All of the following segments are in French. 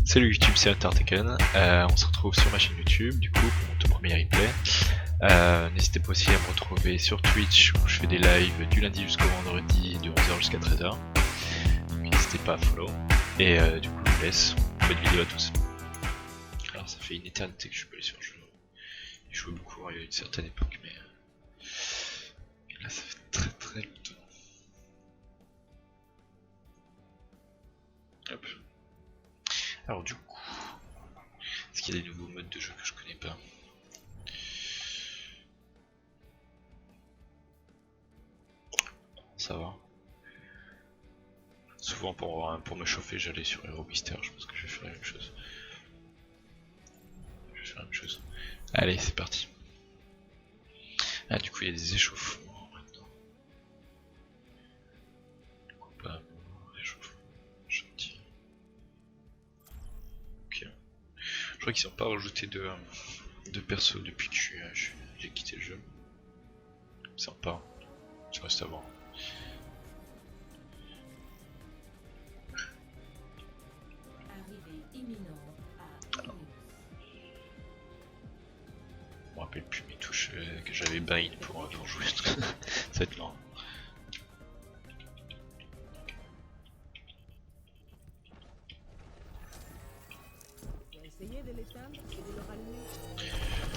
Salut YouTube, c'est Hunter-Taken. On se retrouve sur ma chaîne YouTube, du coup, pour mon tout premier replay. N'hésitez pas aussi à me retrouver sur Twitch, où je fais des lives du lundi jusqu'au vendredi, de 11h jusqu'à 13h. N'hésitez pas à follow. Et du coup, je vous laisse. Bonne vidéo à tous. Alors, ça fait une éternité que je suis pas allé sur le jeu. J'ai joué beaucoup à une certaine époque, mais là, ça fait très longtemps. Hop. Alors du coup, est-ce qu'il y a des nouveaux modes de jeu que je connais pas? Ça va. Souvent pour me chauffer, j'allais sur Hero Mister, je pense que je vais faire la même chose. Allez, c'est parti. Ah, du coup, il y a des échauffements maintenant. Du coup, pas échauffement. Gentil. Ok. Je crois qu'ils n'ont pas rajouté de perso depuis que j'ai quitté le jeu. Sympa. Je reste à voir. Je me rappelle plus mes touches que j'avais bind pour jouer. Ça va être lent.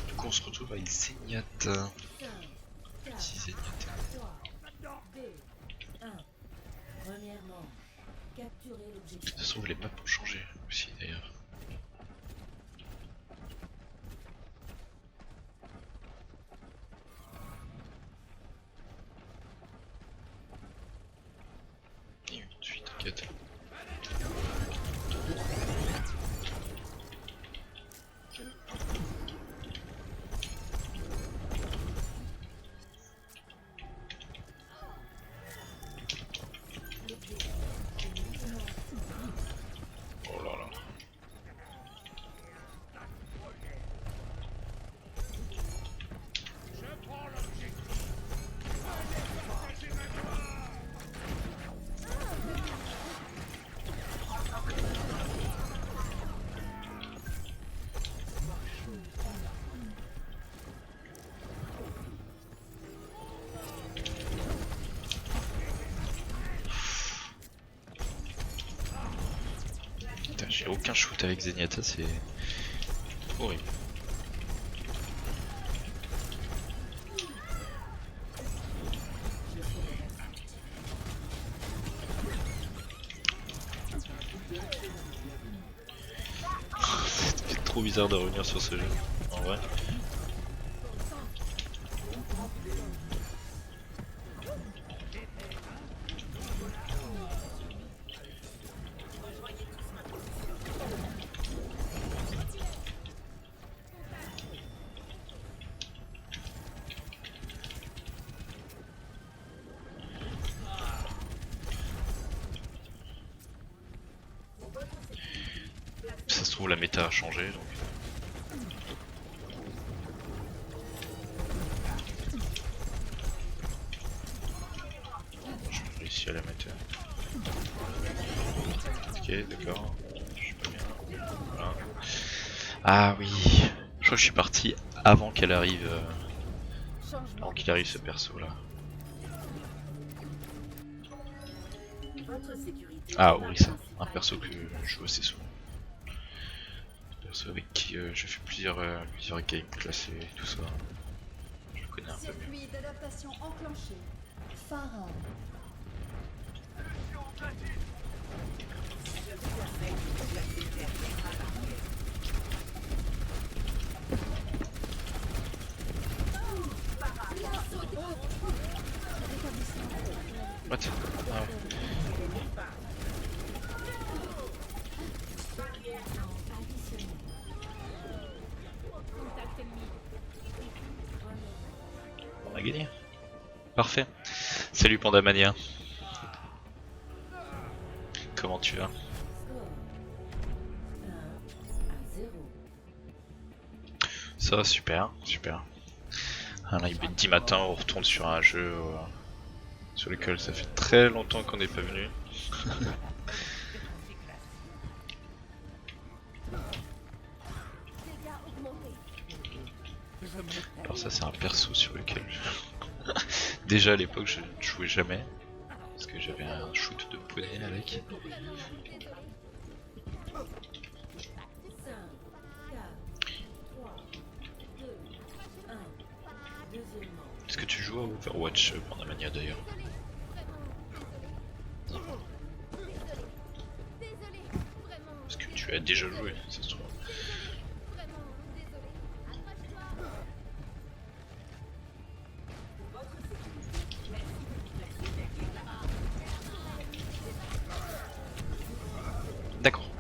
Du coup on se retrouve avec Zenyatta. Petit Zenyatta. Ça se trouve les maps ont changé aussi d'ailleurs. Et tout de suite, t'inquiète. Oh là là. J'ai aucun shoot avec Zenyatta, c'est horrible. C'est trop bizarre de revenir sur ce jeu, en vrai. Ça se trouve la méta a changé donc. J'ai réussi à la mettre. Ok, d'accord. Je suis pas bien. Voilà. Ah oui. Je crois que je suis parti avant qu'elle arrive. Avant qu'il arrive ce perso là. Ah Orisa, un perso que je joue assez souvent. Un perso avec qui je fais plusieurs games classés et tout ça. Je le connais un peu mieux. D'adaptation enclenché. Pharaon. What? Ah ouais. On a gagné. Parfait. Salut Pandamania. Comment tu vas? Ça va super. Un live 10 matin, on retourne sur un jeu sur lequel ça fait très longtemps qu'on n'est pas venu. Alors ça c'est un perso sur lequel déjà à l'époque je ne jouais jamais. Parce que j'avais un shoot de poney avec. Est-ce que tu joues à Overwatch pendant Mania d'ailleurs? Est-ce que tu as déjà joué, ça se trouve? D'accord.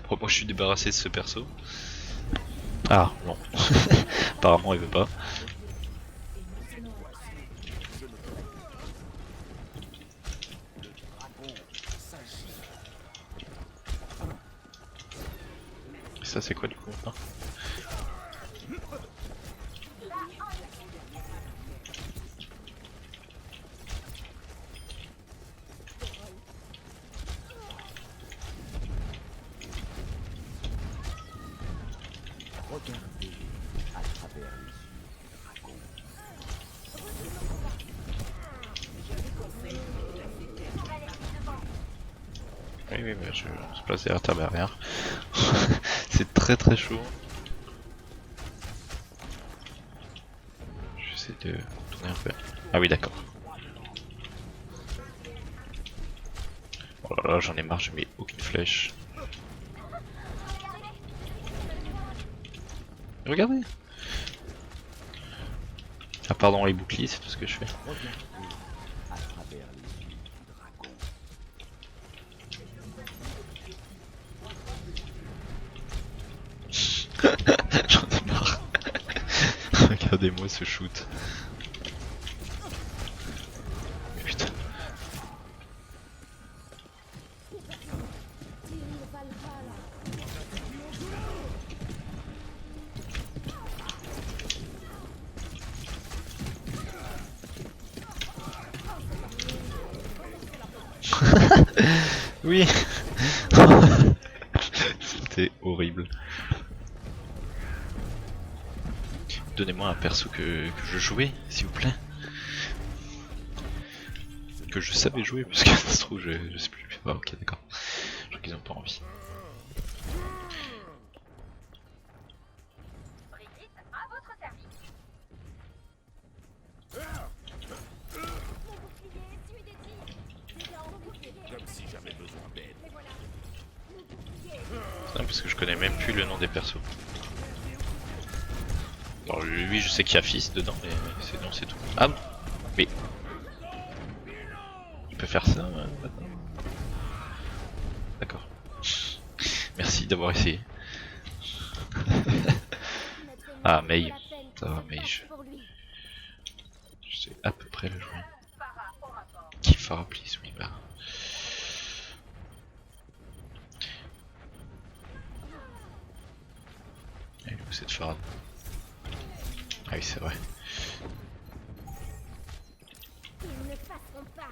Bon, moi je suis débarrassé de ce perso. Ah non. Apparemment il veut pas. Ça c'est quoi du coup hein? Regardez à travers les yeux du dragon. Oui oui mais je se place derrière ta barrière. C'est très chaud. J'essaie de tourner un peu. Ah oui d'accord. Oh là là j'en ai marre, je mets aucune flèche. Regardez. Ah pardon les boucliers c'est tout ce que je fais. Regardez à travers les yeux du dragon. J'en ai marre. Regardez-moi ce shoot. Mais putain. Oui. C'était horrible. Donnez-moi un perso que je jouais, s'il vous plaît. Que je savais jouer, parce que ça se trouve, je sais plus. Ah, ok, d'accord. Je crois qu'ils ont pas envie. Brigitte, à votre service. Comme si j'avais besoin d'aide. Non, parce que je connais même plus le nom des persos. Alors lui je sais qu'il y a Fils dedans mais c'est tout. Ah mais il peut faire ça maintenant. D'accord. Merci d'avoir essayé. Ah Mei. Ça va Mei je sais à peu près le jouer. Qui fera please oui bah. Elle est où cette Farad? Ah oui c'est vrai. Ils ne passeront pas.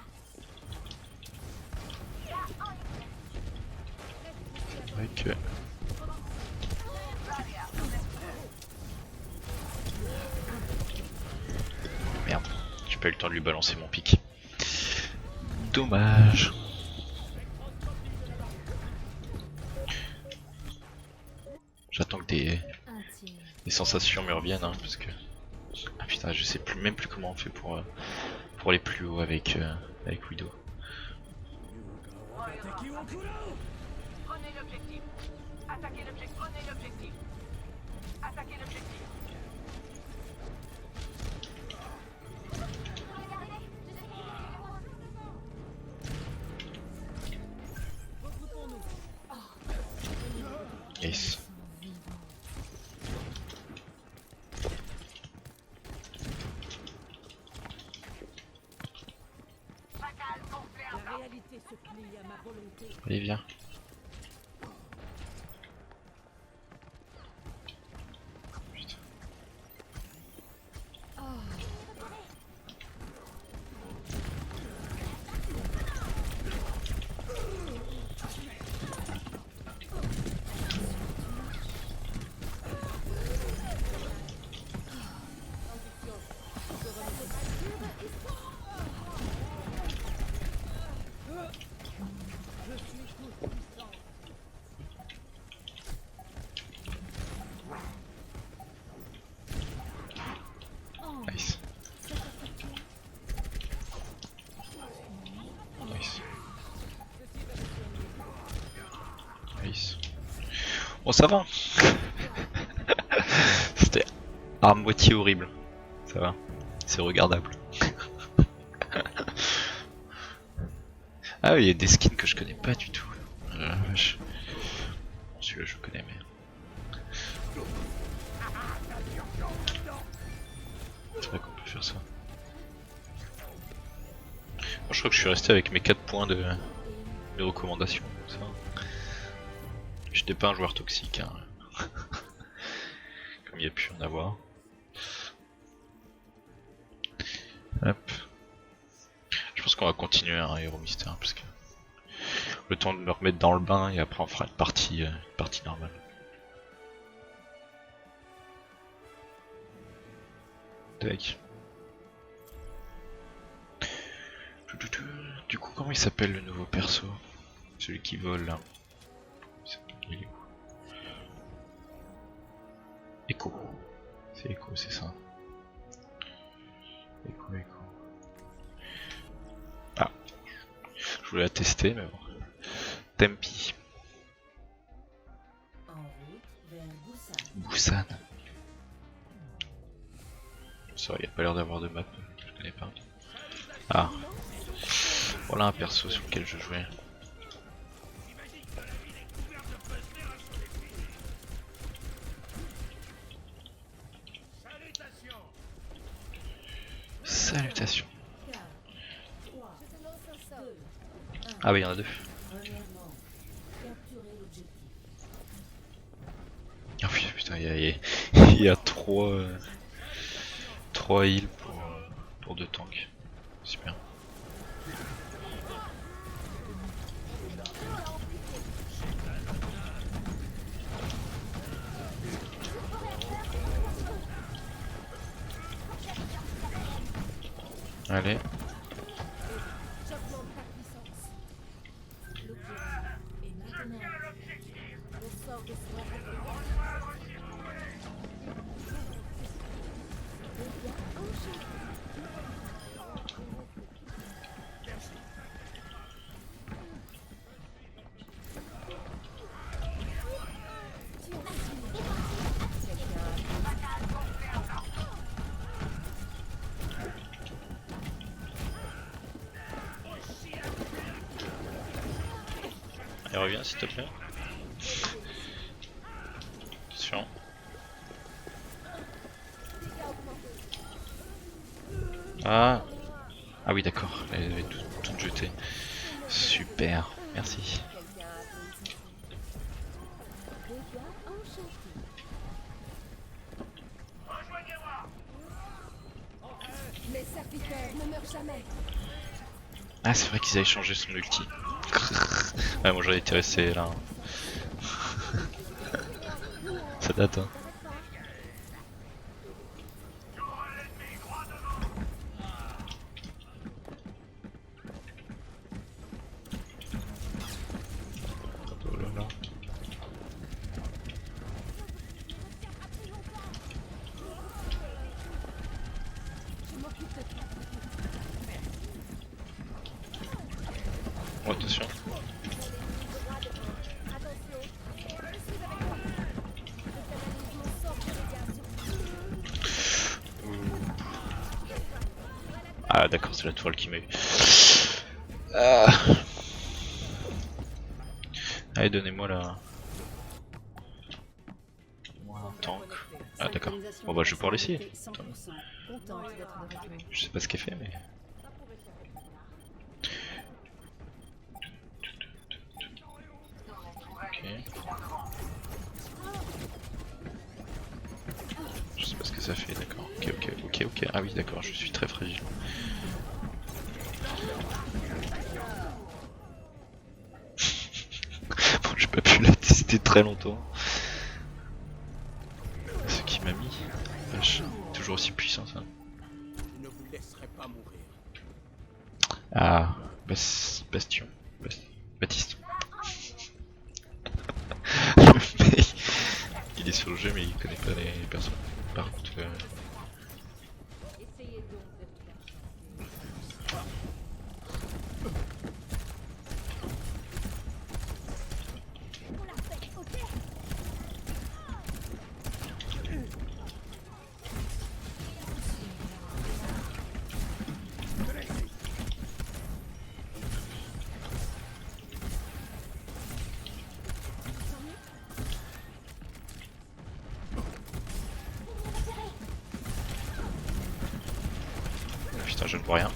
C'est vrai que... Merde, j'ai pas eu le temps de lui balancer mon pic. Dommage. J'attends que des sensations me reviennent hein, parce que... Ah putain je sais plus, même plus comment on fait pour aller plus haut avec Widow. Prenez l'objectif. Attaquez l'objectif. Prenez l'objectif. Attaquez l'objectif. Yes. La réalité se plie à ma volonté. Allez viens. Putain. Nice. Nice. Nice. Bon, ça va. C'était à moitié horrible. Ça va. C'est regardable. Ah oui, il y a des skins que je connais pas du tout. Vache. Bon, celui-là je connais mais... C'est vrai qu'on peut faire ça. Moi, je crois que je suis resté avec mes 4 points de recommandation. Ça. J'étais pas un joueur toxique, hein. Comme il y a pu en avoir. Hop. Je pense qu'on va continuer un héros mystère parce que le temps de me remettre dans le bain et après on fera une partie normale. Tac. Du coup, comment il s'appelle le nouveau perso? Celui qui vole là. Il est où? Echo. C'est Echo, c'est ça. Echo. Ah. Je voulais la tester, mais bon. Tempi. En route vers Busan. Busan. Ça, il n'y a pas l'air d'avoir de map, je connais pas. Ah. Voilà un perso sur lequel je jouais. Salutations. Ah bah il y en a deux. Premièrement, capturer l'objectif. Oh putain, il y a 3 heals pour 2 tanks. Super. Allez. J'augmente ta puissance. L'objectif est maintenant. Le sort de soin Allez, reviens s'il te plaît. Attention. Ah oui d'accord, elle avait tout jeté. Super, merci. Les serviteurs ne meurent jamais. Ah c'est vrai qu'ils avaient changé son ulti. Ouais moi j'aurais été resté là. Ça date hein. Oh là là. Oh, attention. Ah d'accord, c'est la toile qui m'a eu. Ah. Allez, donnez-moi la... un tank. Ah d'accord. Bon bah je vais pouvoir l'essayer. Je sais pas ce qu'elle fait mais... Ok. Je sais pas ce que ça fait, d'accord. Ok. Ah oui d'accord, je suis très fragile. Bon, j'ai pas pu la tester très longtemps. Ce qui m'a mis. Vache, toujours aussi puissant ça. Je ne vous laisserai pas mourir. Ah, Bastion. Baptiste. Je connais pas les personnes. Par contre, Essayez donc de me faire On l'a fait, ok. putain, je ne vois rien.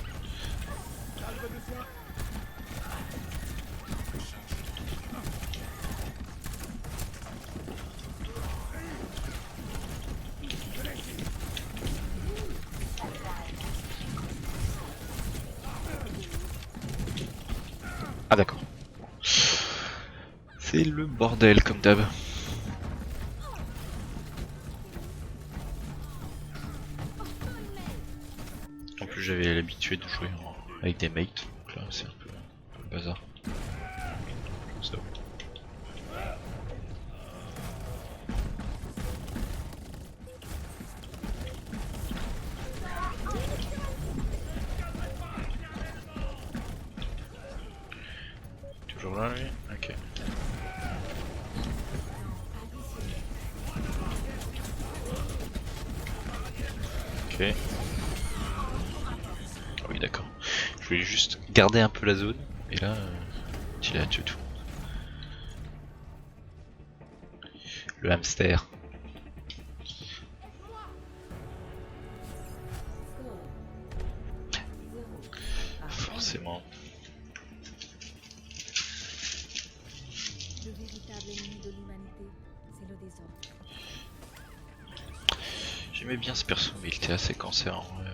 Ah d'accord. C'est le bordel comme d'hab. En plus j'avais l'habitude de jouer avec des mates, donc là c'est un peu le bazar. Ça. Toujours là lui? Ok. Ok. Ah oui d'accord. Je voulais juste garder un peu la zone, et là, il a tué tout. Le hamster. Forcément. Le véritable ennemi de l'humanité, c'est le désordre. J'aimais bien ce perso, mais il était assez cancer en vrai.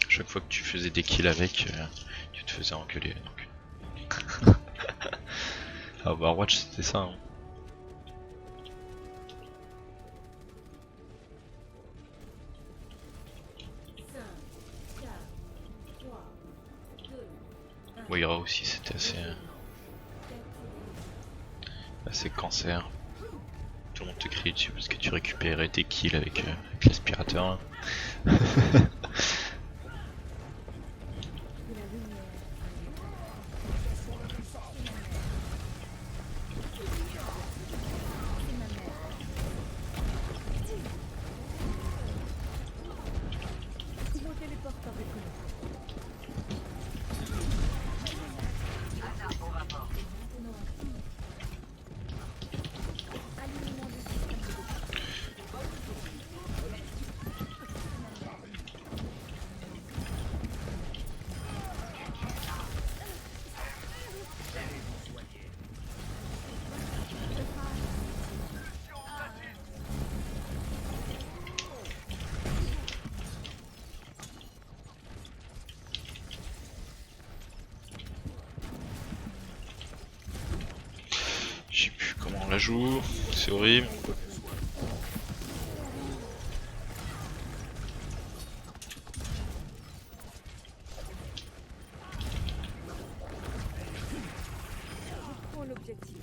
Chaque fois que tu faisais des kills avec, tu te faisais engueuler. Donc. Ah bah Overwatch c'était ça. Hein. Moira aussi c'était assez cancer. Tout le monde te crie dessus parce que tu récupérais tes kills avec l'aspirateur. mon téléporteur avec nous. Je sais plus comment on la joue, c'est horrible. Prends l'objectif.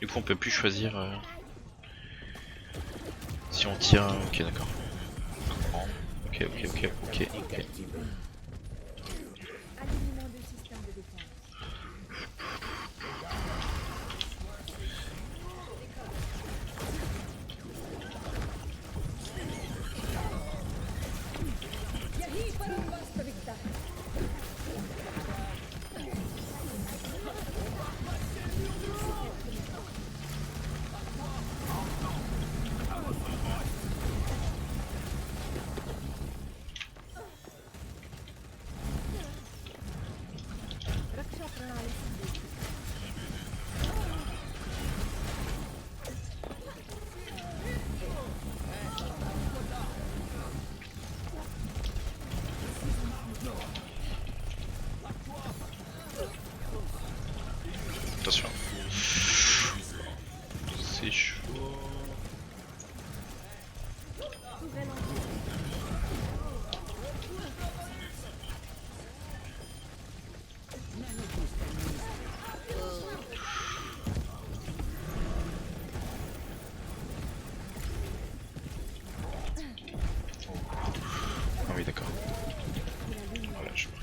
Du coup on peut plus choisir si on tire. Ok d'accord. Ok. Alignement du système de défense.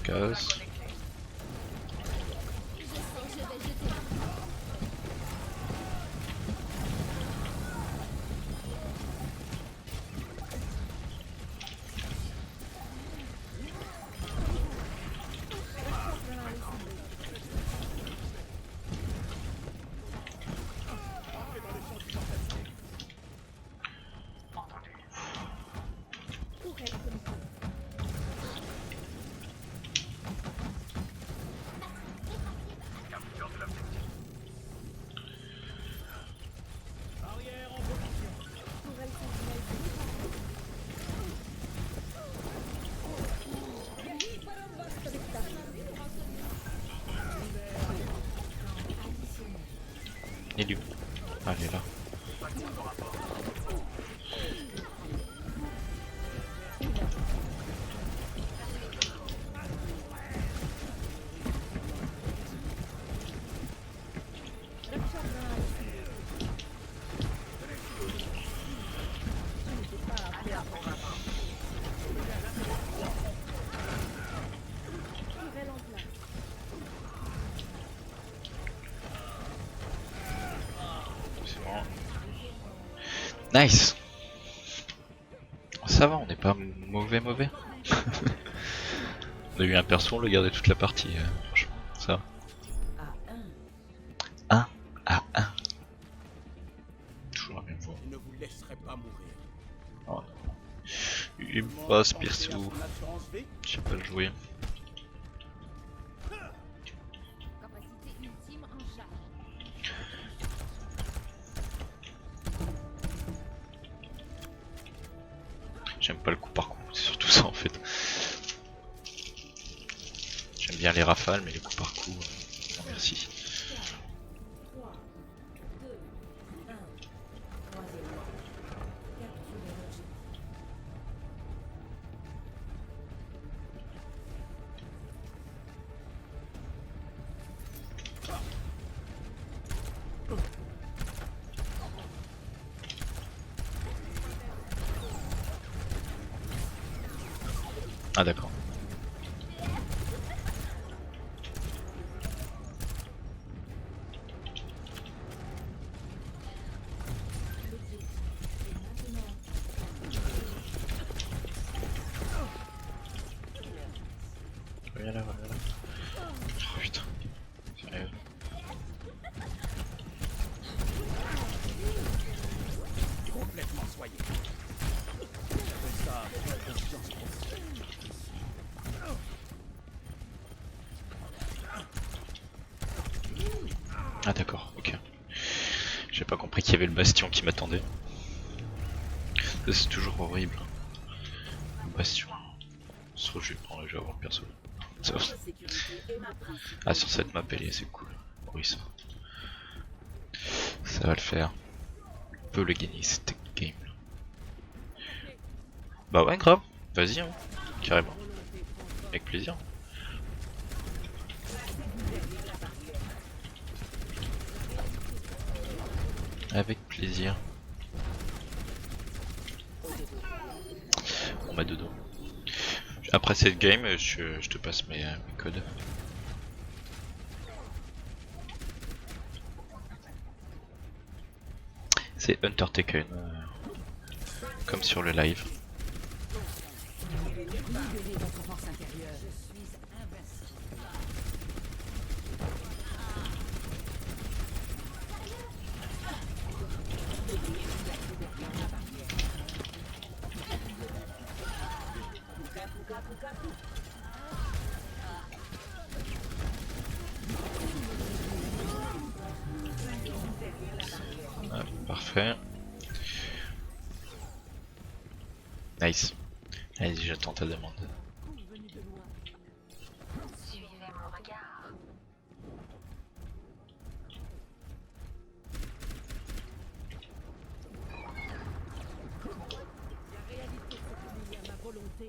casse. Il est où? Ah, elle est là. C'est bon. Nice. Ça va, on n'est pas mauvais. On a eu un perso, on l'a gardé toute la partie. Franchement, ça va. À 1 à 1. Toujours la même voix. Je ne vous laisserai pas mourir. Oh non. Il me passe perso. Son assurance vie. Je sais pas le jouer. Capacité ultime en charge. J'aime pas le coup par coup, c'est surtout ça en fait. J'aime bien les rafales, mais les coups par coup, non merci. 3, 2, 1. Troisième. Capturez l'objectif. Ah d'accord. Viens là, viens là. Oh putain. Sérieux. Complètement soigné. J'appelle ça la confiance professionnelle. Ah d'accord, ok. J'ai pas compris qu'il y avait le bastion qui m'attendait. Ça c'est toujours horrible. Le bastion. Je vais avoir le perso. Ça va. Sécurité est ma principale. Ah sur cette map elle est, c'est cool. Oui ça. Ça va le faire. On peut le gagner cette game là. Bah ouais grave, vas-y hein. Carrément. Avec plaisir. Avec plaisir. On m'a dodo. Après cette game, je te passe mes codes. C'est Undertaken, comme sur le live. Libérez votre force intérieure. Je suis invincible. Ah, parfait. Nice. Allez, j'attends ta demande. Venu de loin. Suivez mon regard. La réalité se plie à ma volonté.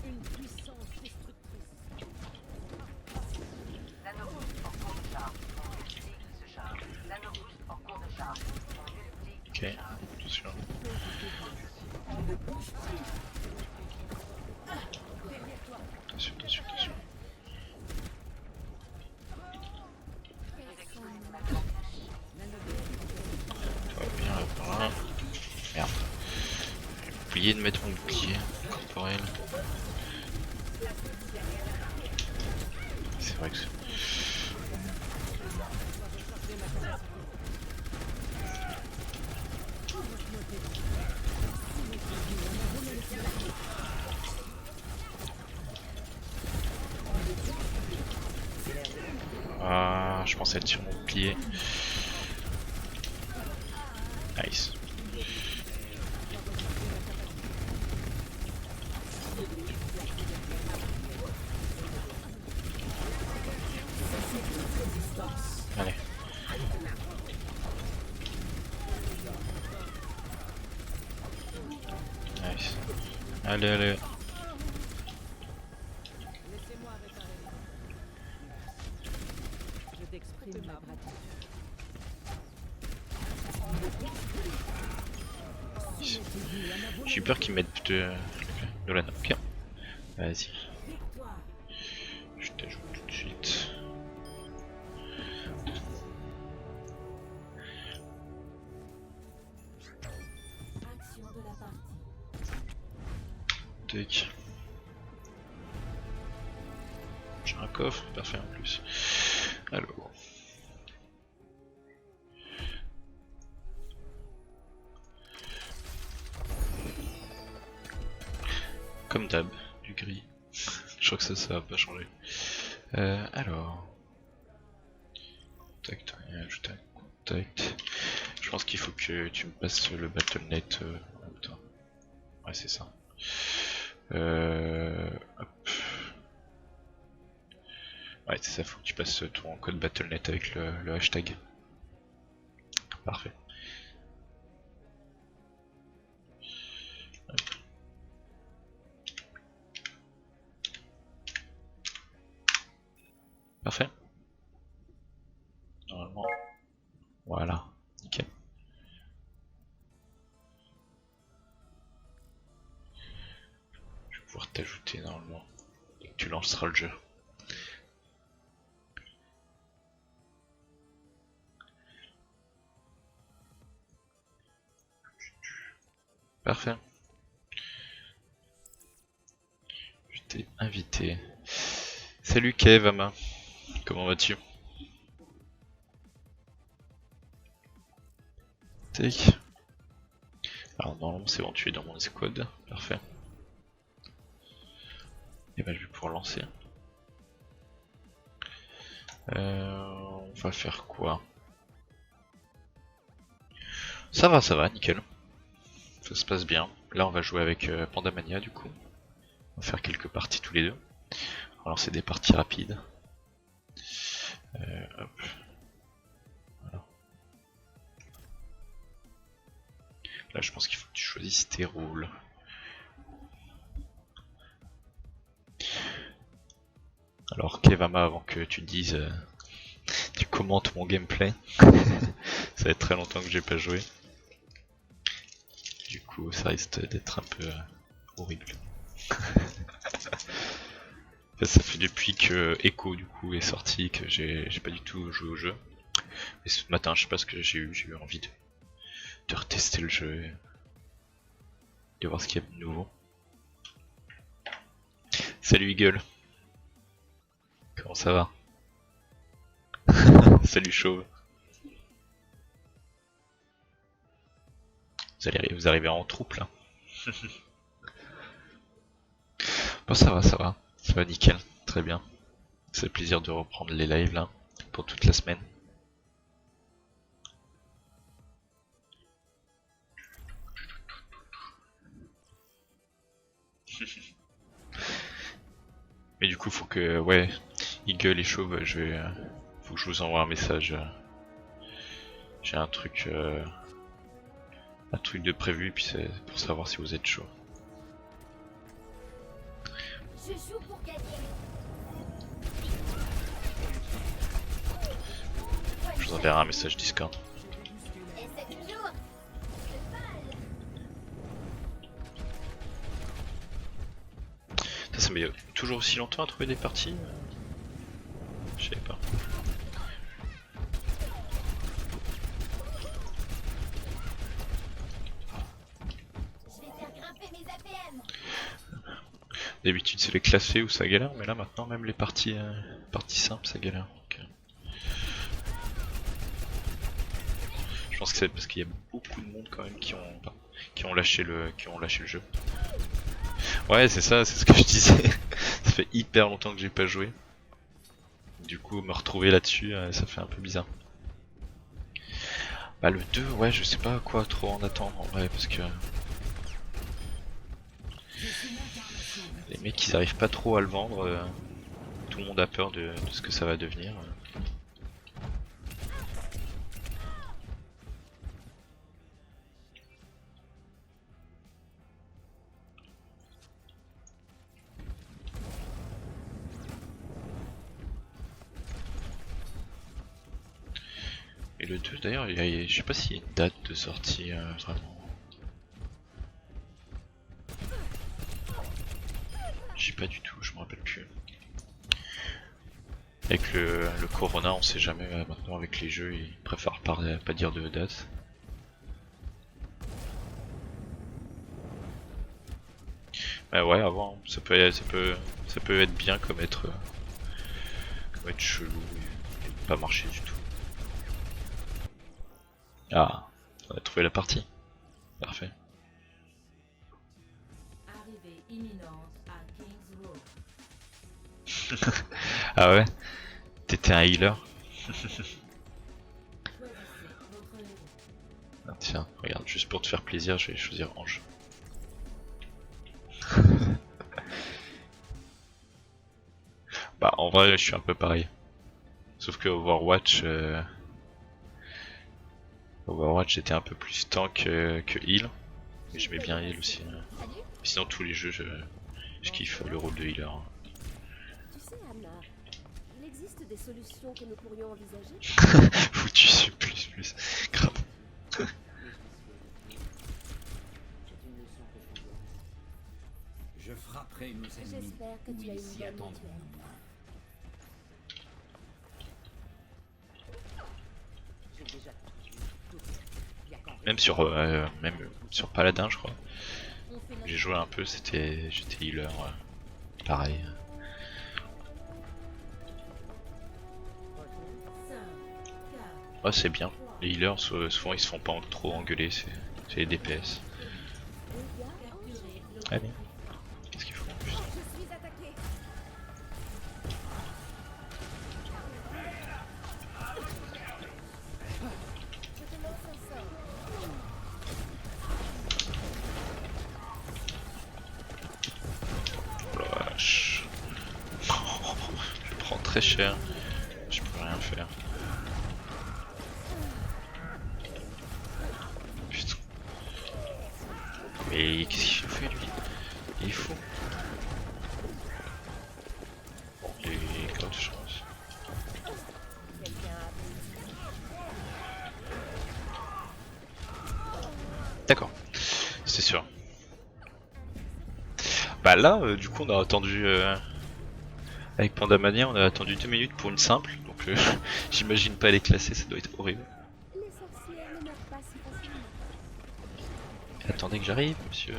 Une puissance destructrice. Nano, en cours de charge. Ok, attention. Attention, attention, attention. Tout va bien là par là. Merde. J'ai oublié de mettre mon bouclier corporel. C'est vrai que c'est... Ah, je pensais être sur mon bouclier. Nice. Allez. Nice. Allez, allez. Laissez-moi réparer. Je t'exprime ma gratitude. J'ai peur qu'ils mettent de la note. Ok. Vas-y. Je t'ajoute tout de suite. Action de la partie. Tac. J'ai un coffre, parfait en plus. Alors. Comme d'hab, du gris. Je crois que ça va pas changer. Alors. Contact, ajouter un contact. Je pense qu'il faut que tu me passes le Battle.net en même temps. Ouais, c'est ça. Hop. Ouais, c'est ça, faut que tu passes ton code Battle.net avec le hashtag. Parfait. Hop. Parfait. Normalement. Voilà. Nickel. Je vais pouvoir t'ajouter normalement. Et que tu lanceras le jeu. Parfait. Je t'ai invité. Salut Kev, Ama. Comment vas-tu? Tac. Alors normalement c'est bon, tu es dans mon escouade. Parfait. Et bah je vais pouvoir lancer. On va faire quoi? Ça va, nickel. Ça se passe bien. Là on va jouer avec Pandamania du coup. On va faire quelques parties tous les deux. On va lancer des parties rapides. Hop. Voilà. Là je pense qu'il faut que tu choisisses tes rôles. Alors Kevama, avant que tu dises, tu commentes mon gameplay. Ça va être très longtemps que j'ai pas joué. Du coup ça risque d'être un peu horrible. Ça fait depuis que Echo du coup est sorti que j'ai pas du tout joué au jeu. Et ce matin je sais pas ce que j'ai eu envie de retester le jeu et de voir ce qu'il y a de nouveau. Salut Eagle. Comment ça va? Salut Chauve. Vous arrivez en troupe là. Bon ça va nickel, très bien. C'est plaisir de reprendre les lives là, pour toute la semaine. Mais du coup faut que, ouais, Eagle et Chauve, faut que je vous envoie un message. J'ai un truc de prévu, puis c'est pour savoir si vous êtes chaud. Je joue pour gagner. Je vous enverrai un message Discord. Et c'est toujours. mais toujours aussi longtemps à trouver des parties? Je sais pas. Je vais faire grimper mes APM. D'habitude c'est les classés où ça galère, mais là maintenant même les parties, parties simples ça galère. Donc, je pense que c'est parce qu'il y a beaucoup de monde quand même qui ont lâché le jeu. Ouais c'est ça, c'est ce que je disais. Ça fait hyper longtemps que j'ai pas joué. Du coup me retrouver là-dessus ça fait un peu bizarre. Bah le 2 ouais je sais pas quoi trop en attendre en vrai parce que les mecs ils arrivent pas trop à le vendre, tout le monde a peur de ce que ça va devenir. Et le 2 d'ailleurs, je sais pas s'il y a une date de sortie vraiment. Je sais pas du tout, je me rappelle plus. Avec le Corona, on sait jamais maintenant avec les jeux, ils préfèrent pas dire de date. Bah ouais, avant, ça peut être bien comme être chelou et pas marcher du tout. Ah, on a trouvé la partie. Parfait. Arrivée imminente à Kings Road. Ah ouais? T'étais un healer? Choisissez votre héros. Ah, tiens, regarde, juste pour te faire plaisir, je vais choisir Ange. Bah en vrai je suis un peu pareil. Sauf que Overwatch j'étais un peu plus tank que heal. Et j'aimais bien heal aussi. Sinon tous les jeux je kiffe le rôle de healer. Tu sais, Anna, il existe des solutions que nous pourrions envisager. Foutu C++. Grave. Je frapperai nos ennemis J'espère que où tu as ils une s'y bonne attendront mutuelle. le moins. Même sur Paladin je crois. J'ai joué un peu, j'étais healer, pareil. 5, 4, Ouais c'est bien. Les healers souvent ils se font pas trop engueuler, c'est les DPS. capturez Allez. Qu'est-ce qu'ils font en plus? Je suis attaqué. Je te lance un sort. Oh la vache. Je prends très cher. Je peux rien faire. Putain. Mais qu'est-ce qu'il fait lui? Il est fou. Bon, il est grave de chance. Quelqu'un a D'accord. C'est sûr. Bah là, du coup, on a attendu. Avec Pandamania, on a attendu 2 minutes pour une simple. Donc j'imagine pas les classer, ça doit être horrible. les sorcières ne meurent pas si facilement. Attendez que j'arrive, monsieur.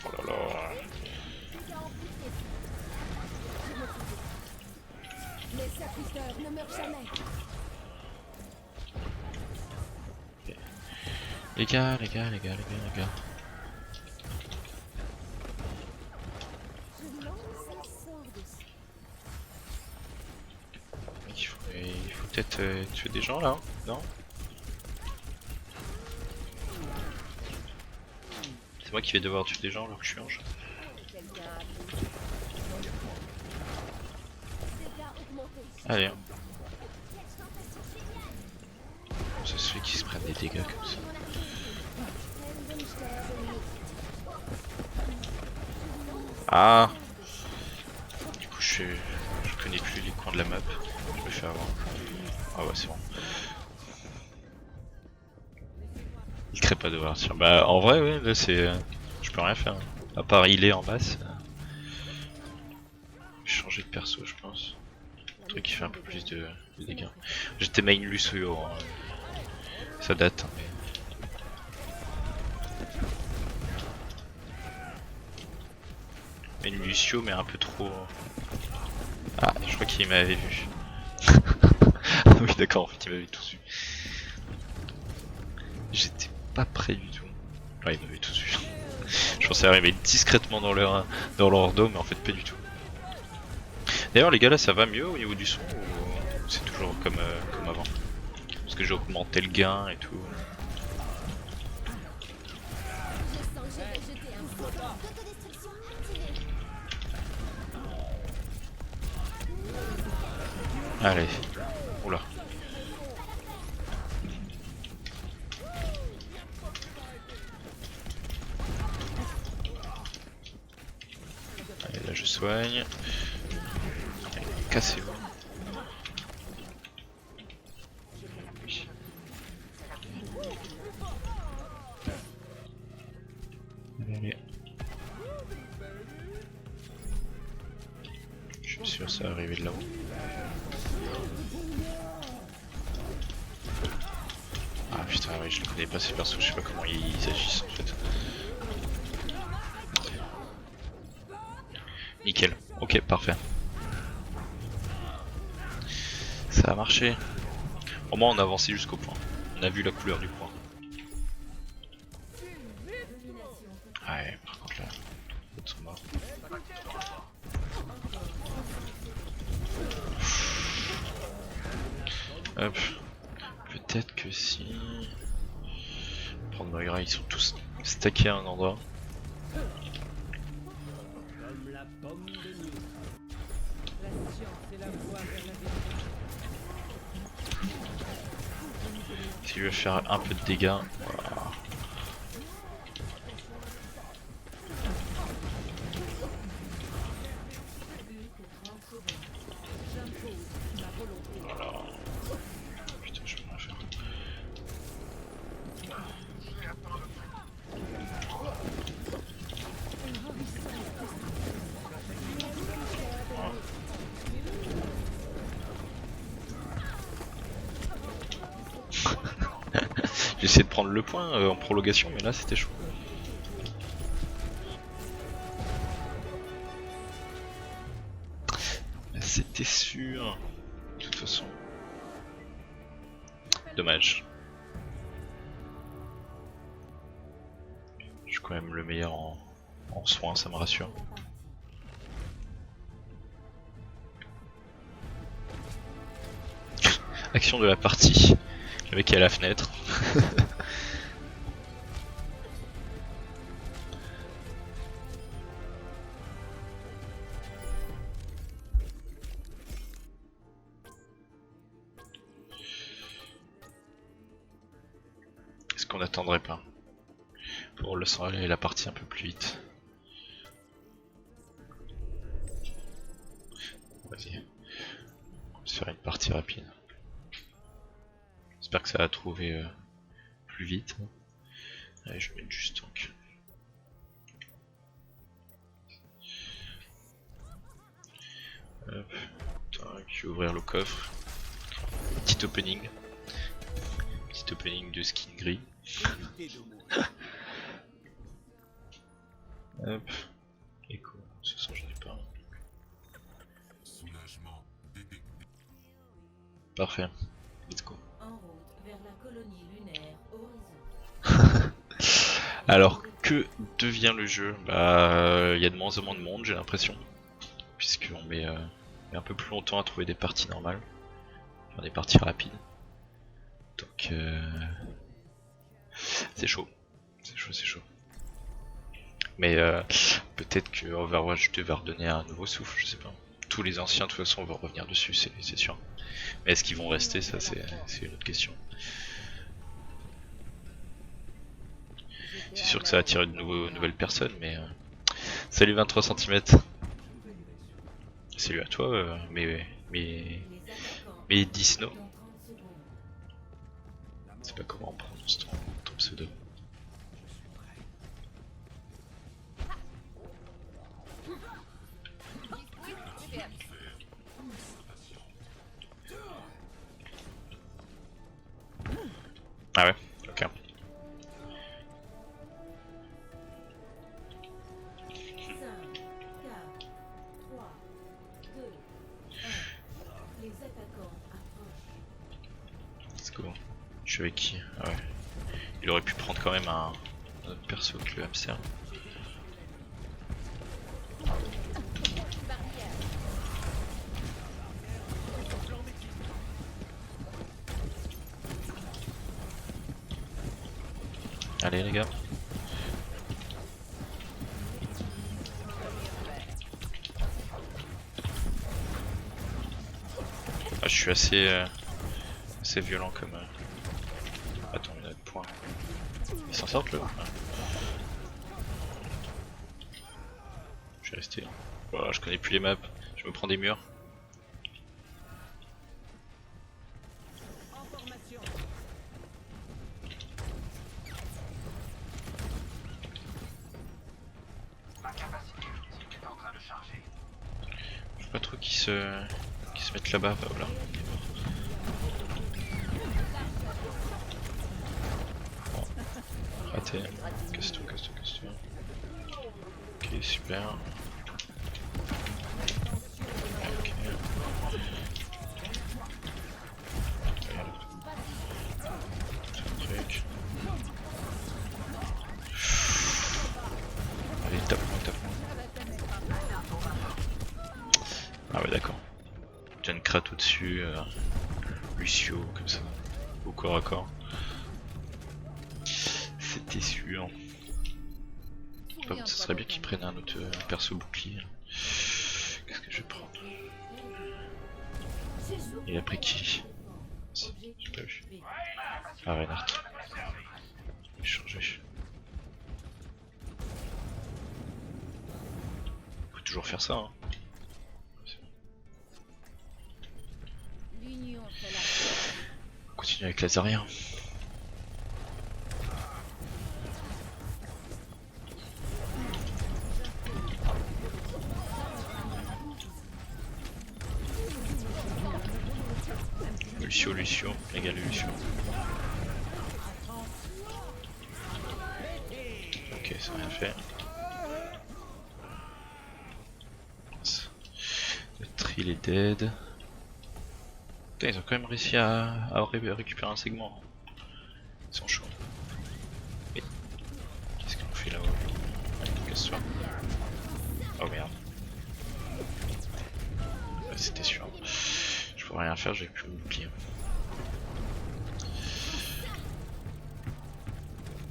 Oh là là. Les serviteurs ne meurent jamais. Les gars. Je lance un sort dessus. Il faut peut-être tuer des gens là, hein, non? C'est moi qui vais devoir tuer des gens alors que je suis ange. Quelqu'un a dégâts augmentés. Allez. Hein. Ça se fait qu'ils se prennent des dégâts comme ça. Ah. Du coup je connais plus les coins de la map. Je me fais avoir. Ah ouais, c'est bon. Il crée pas d'ouverture. Bah en vrai, ouais, là c'est... je peux rien faire. Hein. À part healer en masse. Je vais changer de perso, je pense. Un truc qui fait un peu plus de dégâts. J'étais main Lucio, hein. Ça date. Hein, mais... main Lucio, mais un peu trop... Ah, je crois qu'il m'avait vu. Ah oui, d'accord, en fait, il m'avait tout vu. J'étais pas prêt du tout. Ouais, il m'avait tout vu. Je pensais arriver discrètement dans leur dos, mais en fait, pas du tout. D'ailleurs, les gars, là, ça va mieux au niveau du son ou c'est toujours comme avant? Parce que j'ai augmenté le gain et tout. Je sens que je vais jeter un pouvoir d'autodestruction activé. Allez. Oula. Allez, là, je soigne. Allez, cassez-vous. Allez. Je suis sûr que ça va arriver de là-haut. Ah putain, oui, je ne connais pas ces persos, je sais pas comment ils agissent en fait. Nickel, ok, parfait. Ça a marché. Au moins on a avancé jusqu'au point. On a vu la couleur du point. Ouais, par contre là, ils sont morts. Hop. Peut-être que si... Prendre Moira, ils sont tous stackés à un endroit. Comme la pomme de Dieu. La science est la voie vers la vérité. Si je veux faire un peu de dégâts, voilà. Voilà. Putain, je peux rien faire. J'ai essayé de prendre le point en prolongation, mais là c'était chaud. C'était sûr. De toute façon. Dommage. Je suis quand même le meilleur en soins, ça me rassure. Action de la partie. Le mec est à la fenêtre. Est-ce qu'on n'attendrait pas pour le aller la partie un peu plus vite? Vas-y. On va se faire une partie rapide. J'espère que ça va trouver plus vite. Allez, je vais mettre juste tank. Hop, tac, je vais ouvrir le coffre. Petit opening. Petit opening de skin gris. Hop. Écho, ce sens j'en ai pas. Parfait. Let's go. En route vers la colonie lunaire Horizon. Alors, que devient le jeu? Bah, il y a de moins en moins de monde, j'ai l'impression. Puisqu'on met un peu plus longtemps à trouver des parties normales. Enfin, des parties rapides. Donc, c'est chaud. C'est chaud, c'est chaud. Mais peut-être que Overwatch devait redonner un nouveau souffle, je sais pas. Tous les anciens, de toute façon, vont revenir dessus, c'est sûr. Mais est-ce qu'ils vont rester? Ça, c'est une autre question. C'est sûr que ça attire une nouvelle personne, mais... Salut 23 cm. Salut à toi, mais Les attaquants Disno. dans 30 secondes. Je sais pas comment on prononce ton pseudo. Ah ouais, ok. 5, 4, 3, 2, 1. Les attaquants approchent. Let's go. Je suis avec qui? Ah ouais. Il aurait pu prendre quand même un autre perso que le hamster. Allez les gars. Ah, je suis assez violent comme... Attends, il a de points. Ils s'en sortent là? Ah. Je suis resté. Voilà, je connais plus les maps. Je me prends des murs. Je vois pas trop qui se mettent là-bas. Bah, voilà. Bon. Raté. Casse-toi. Ok, super. Ok. Truc. Allez, tape-moi. Ah ouais, d'accord. John Krat au-dessus, Lucio, comme ça. Au corps à corps. C'était sûr. Par contre, ce serait bien qu'ils prennent un autre perso bouclier. Qu'est-ce que je vais prendre? Il a pris qui? J'ai pas vu. Ah, Reinhardt. Je vais changer. Faut toujours faire ça, hein. On continue avec les arrières. Lucio, égal Lucio. Ok, ça n'a rien fait. Le trill est dead. Putain, ils ont quand même réussi à récupérer un segment. Ils sont chauds. Et qu'est-ce qu'on fait là-haut? Casse-toi. Oh merde. Ouais, c'était sûr. Je peux rien faire, j'ai plus mon bouclier.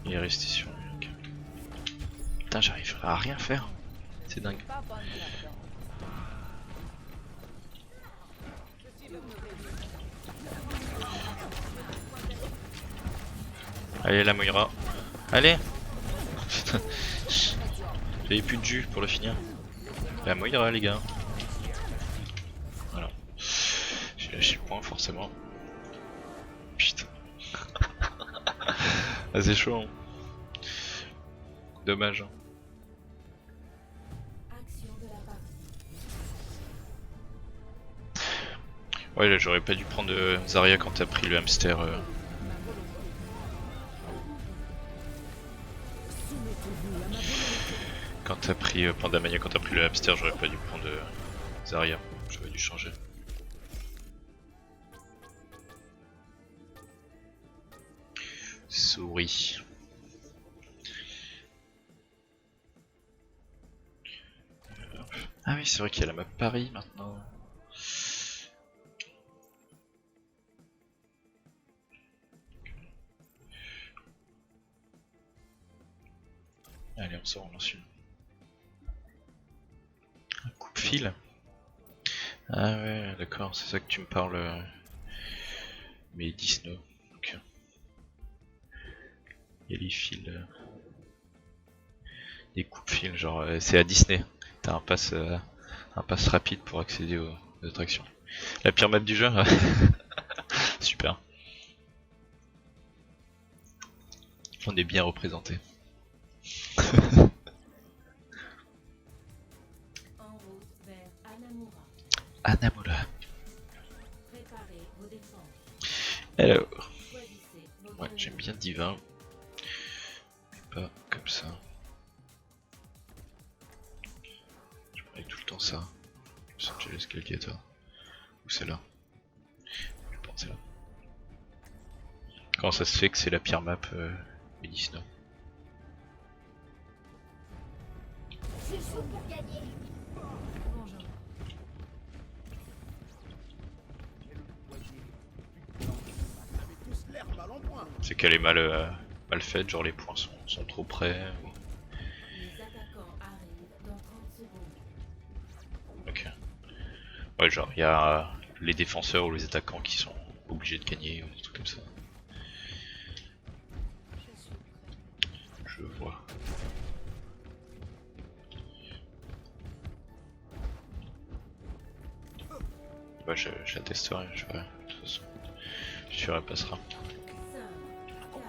Il est resté sur lui. Okay. Putain, j'arrive à rien faire. C'est dingue. Allez la Moira. Allez. J'avais plus de jus pour le finir. La Moira les gars. Voilà. J'ai lâché le point forcément. Putain. Ah, c'est chaud. Hein. Dommage. Hein. Ouais là j'aurais pas dû prendre Zarya quand t'as pris le hamster. Quand t'as pris Pandamania, quand t'as pris le hamster, j'aurais pas dû prendre Zarya. J'aurais dû changer. Souris. Ah oui, c'est vrai qu'il y a la map Paris maintenant. Allez, on sort, on lance une. Un coupe-fil. Ah ouais, d'accord, c'est ça que tu me parles. Mais Disney. Ok. Il y a les fils. Des coupe-fils, genre c'est à Disney. T'as un pass rapide pour accéder aux attractions. La pire map du jeu. Super. On est bien représenté. En route vers Anamura. Anamura. Préparez vos défenses. Alors, Choisissez votre ouais, j'aime bien Divin. Mais pas comme ça. Je prends tout le temps ça. Los Angeles Gladiator. Ou celle-là. Je pense celle-là. Comment ça se fait que c'est la pire map Medicina? Je joue pour gagner. Bonjour. Tous l'air mal en point. C'est qu'elle est mal faite, genre les points sont trop près. Les attaquants arrivent dans 30 secondes. Ok. Ouais, genre il y a les défenseurs ou les attaquants qui sont obligés de gagner ou des trucs comme ça. Je vois. Ouais, je la testerai, je verrai. De toute façon, je suis sûr, elle passera. 5, 4, 3,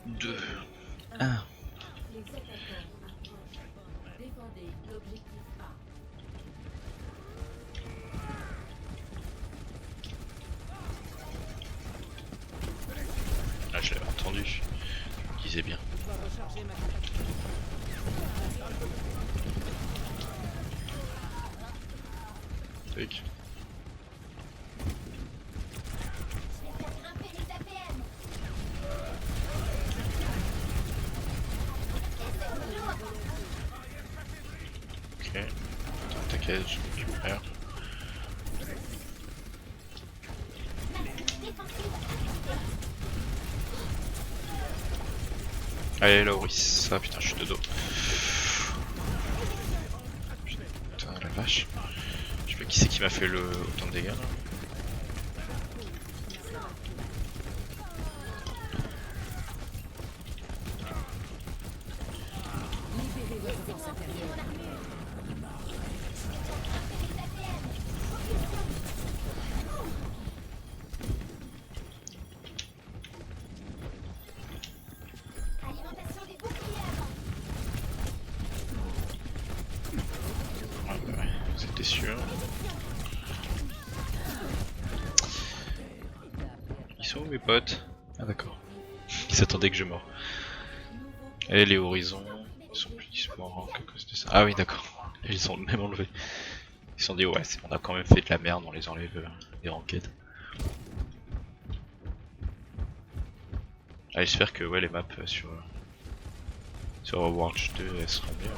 2, 1. 1. Les attaquants approchent. Défendez l'objectif A. Ah, je l'avais entendu. Je disais bien. Je dois recharger ma capacité. Tac. Je vais faire grimper les APM. Ok. Attends, t'inquiète, je récupère. Allez, Lauris. Ah putain, je suis de dos. Putain, la vache. Je sais pas qui c'est qui m'a fait autant de dégâts là. Libérez votre force intérieure. Alimentation des boucliers avant. Ouais, c'était sûr. Ils sont où mes potes? Ah d'accord. Ils s'attendaient que je meure. Et les horizons, ils sont plus dispo à cause de ça. Ah oui d'accord. Ils sont même enlevés. Ils se sont dit ouais, on a quand même fait de la merde, on les enlève des ranked. Ah, j'espère que ouais, les maps sur Overwatch 2 elles seront bien.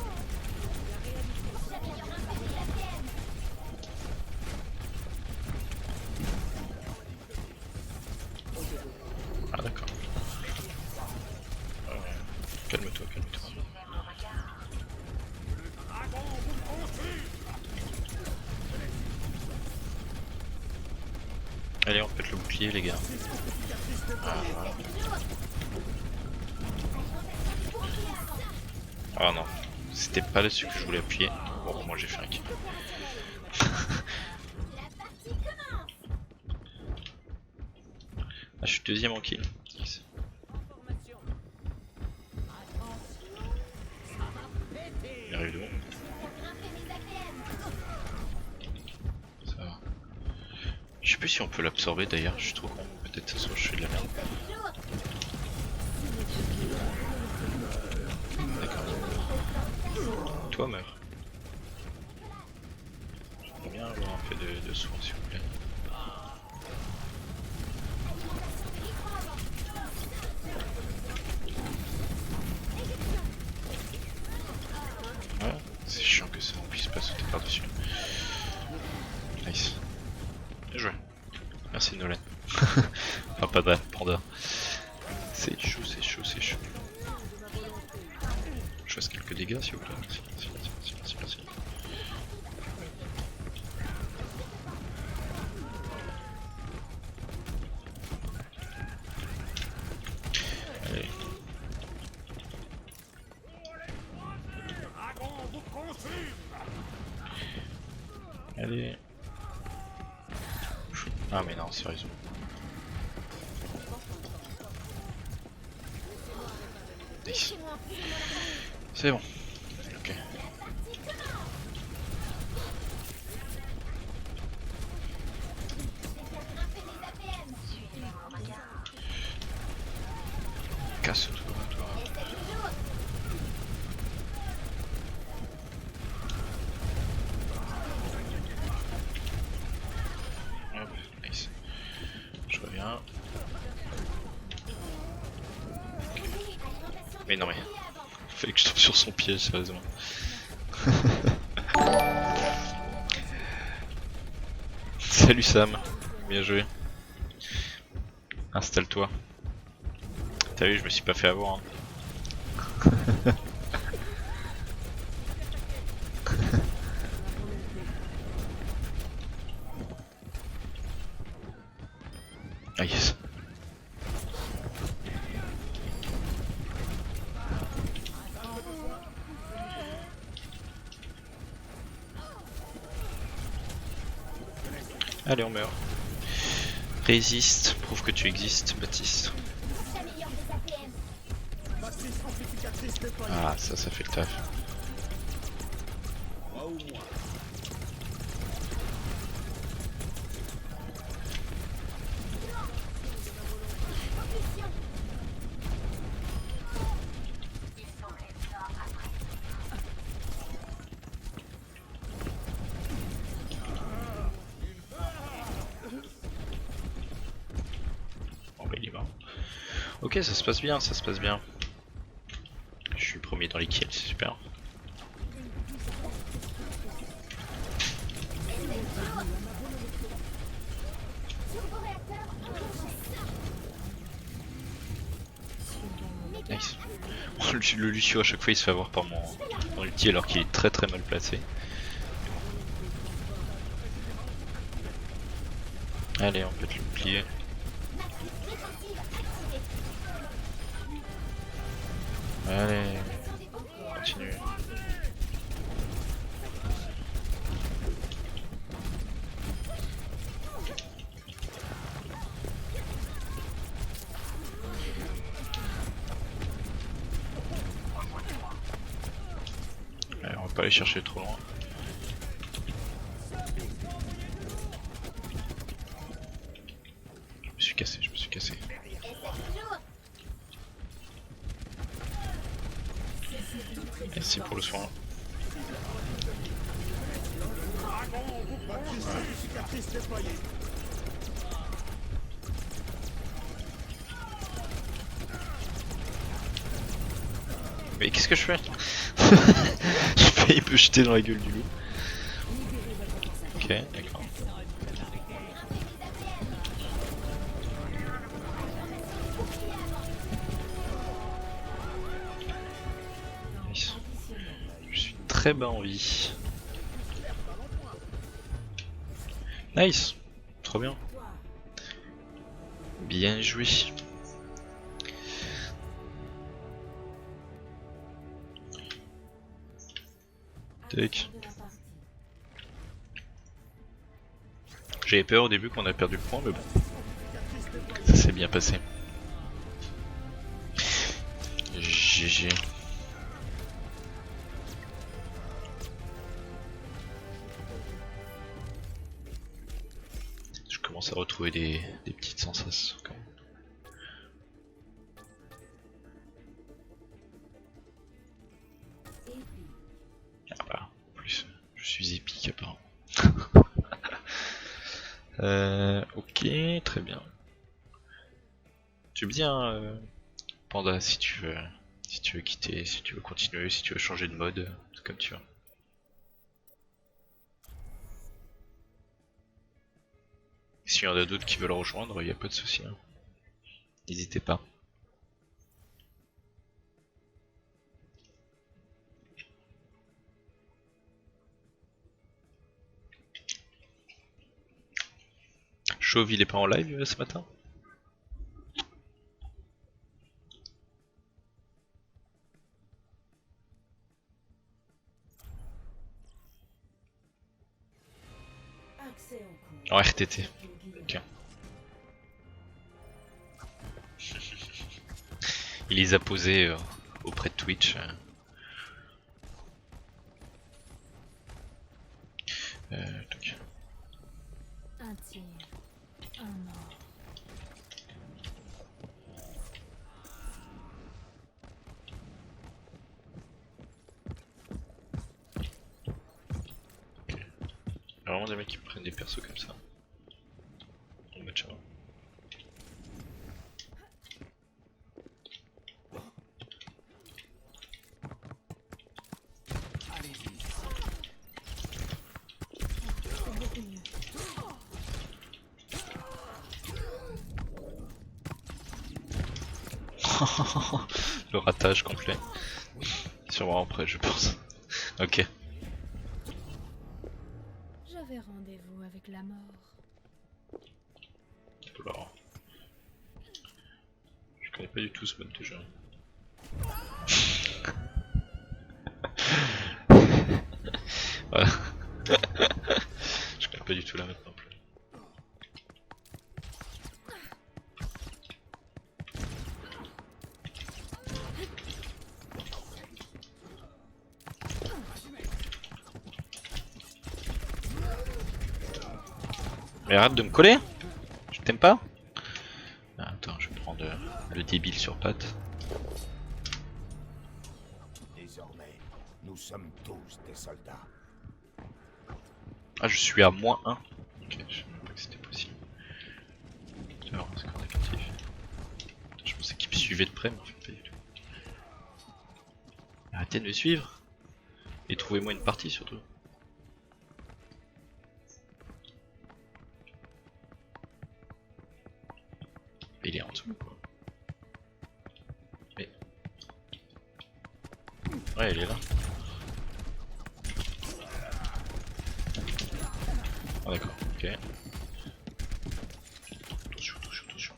Ah d'accord. Calme-toi, calme-toi. Allez, on pète le bouclier les gars. Ah, voilà. Ah non, c'était pas là-dessus que je voulais appuyer. Bon, moi j'ai fait un kill. Ah, je suis deuxième en kill. Yes. Il arrive de bon. Ça va. Je sais plus si on peut l'absorber d'ailleurs, je suis trop con. Peut-être ça soit je fais de la merde. D'accord. Toi meurs. J'aimerais bien avoir un peu de soin s'il vous plaît. Ouais, c'est chiant que ça on puisse pas sauter par-dessus. Nice. Bien joué. Merci Nolan. Enfin pas de Panda. C'est chaud, c'est chaud, c'est chaud. Je fasse quelques dégâts s'il vous plaît. Merci, merci, merci, merci, merci. Allez. Allez. Ah mais non, sérieusement. Nice. Laissez-moi enfiler mon armure. C'est bon. Ok. La partie commence. Je vais faire grimper les APM. Suivez mon regard. Casse-toi, toi. Essaie toujours. Hop, nice. Je reviens. Mais non mais. Fallait que je tombe sur son piège, sérieusement. Salut Sam, bien joué. Installe-toi. T'as vu, je me suis pas fait avoir. Hein. Ah yes. Allez, on meurt. Résiste, prouve que tu existes, Baptiste. J'améliore les APM. Ah, ça fait le taf. Propulsion. Bon bah il est mort. Ok, ça se passe bien, ça se passe bien. Je suis premier dans les kills, c'est super. Turboréacteur enclenché. Nice. Le Lucio à chaque fois il se fait avoir par mon ulti alors qu'il est très mal placé. Allez, on peut te le plier. Matrice défensive activée. Allez, Sur des boucliers. continue. Allez, on va pas aller chercher trop loin. Je me suis cassé, je me suis cassé. Essaie toujours. Merci pour le soin. Mais qu'est-ce que je fais? J'ai failli me jeter dans la gueule du loup. Ok, d'accord. Nice. Je suis très bas en vie. Nice. Trop bien. Bien joué. Tac. J'avais peur au début qu'on a perdu le point, mais bon. Ça s'est bien passé. GG. Je commence à retrouver des petites sensations quand même. Ah bah, en plus, je suis épique apparemment. Ok, très bien. Tu me dis, hein, Panda, si tu veux quitter, si tu veux continuer, si tu veux changer de mode, c'est comme tu veux. S'il y en a d'autres qui veulent rejoindre, il n'y a pas de souci. Hein. N'hésitez pas. Chauve, il est pas en live ce matin? Accès en cours. En RTT. Ok. Il les a posés auprès de Twitch. Donc. Un tir, un mort. Il y a vraiment des mecs qui prennent des persos comme ça. Bon bah ciao. C'est beaucoup mieux. Le ratage complet. Sûrement après je pense. Ok. J'avais rendez-vous avec la mort. Alors. Je connais pas du tout ce mode de jeu. Voilà. Je connais pas du tout la map non plus. Mais arrête de me coller! Je t'aime pas? Ah, attends, je vais prendre le débile sur patte. Désormais, nous sommes tous des soldats. Ah, je suis à -1. Ok, je savais pas que c'était possible. Alors, score négatif. Je pensais qu'il me suivait de près, mais en fait pas du tout. Arrêtez de me suivre! Et trouvez-moi une partie surtout. Il est en dessous quoi. Mais... Ouais, il est là. Ah d'accord, ok. Attention, attention, attention.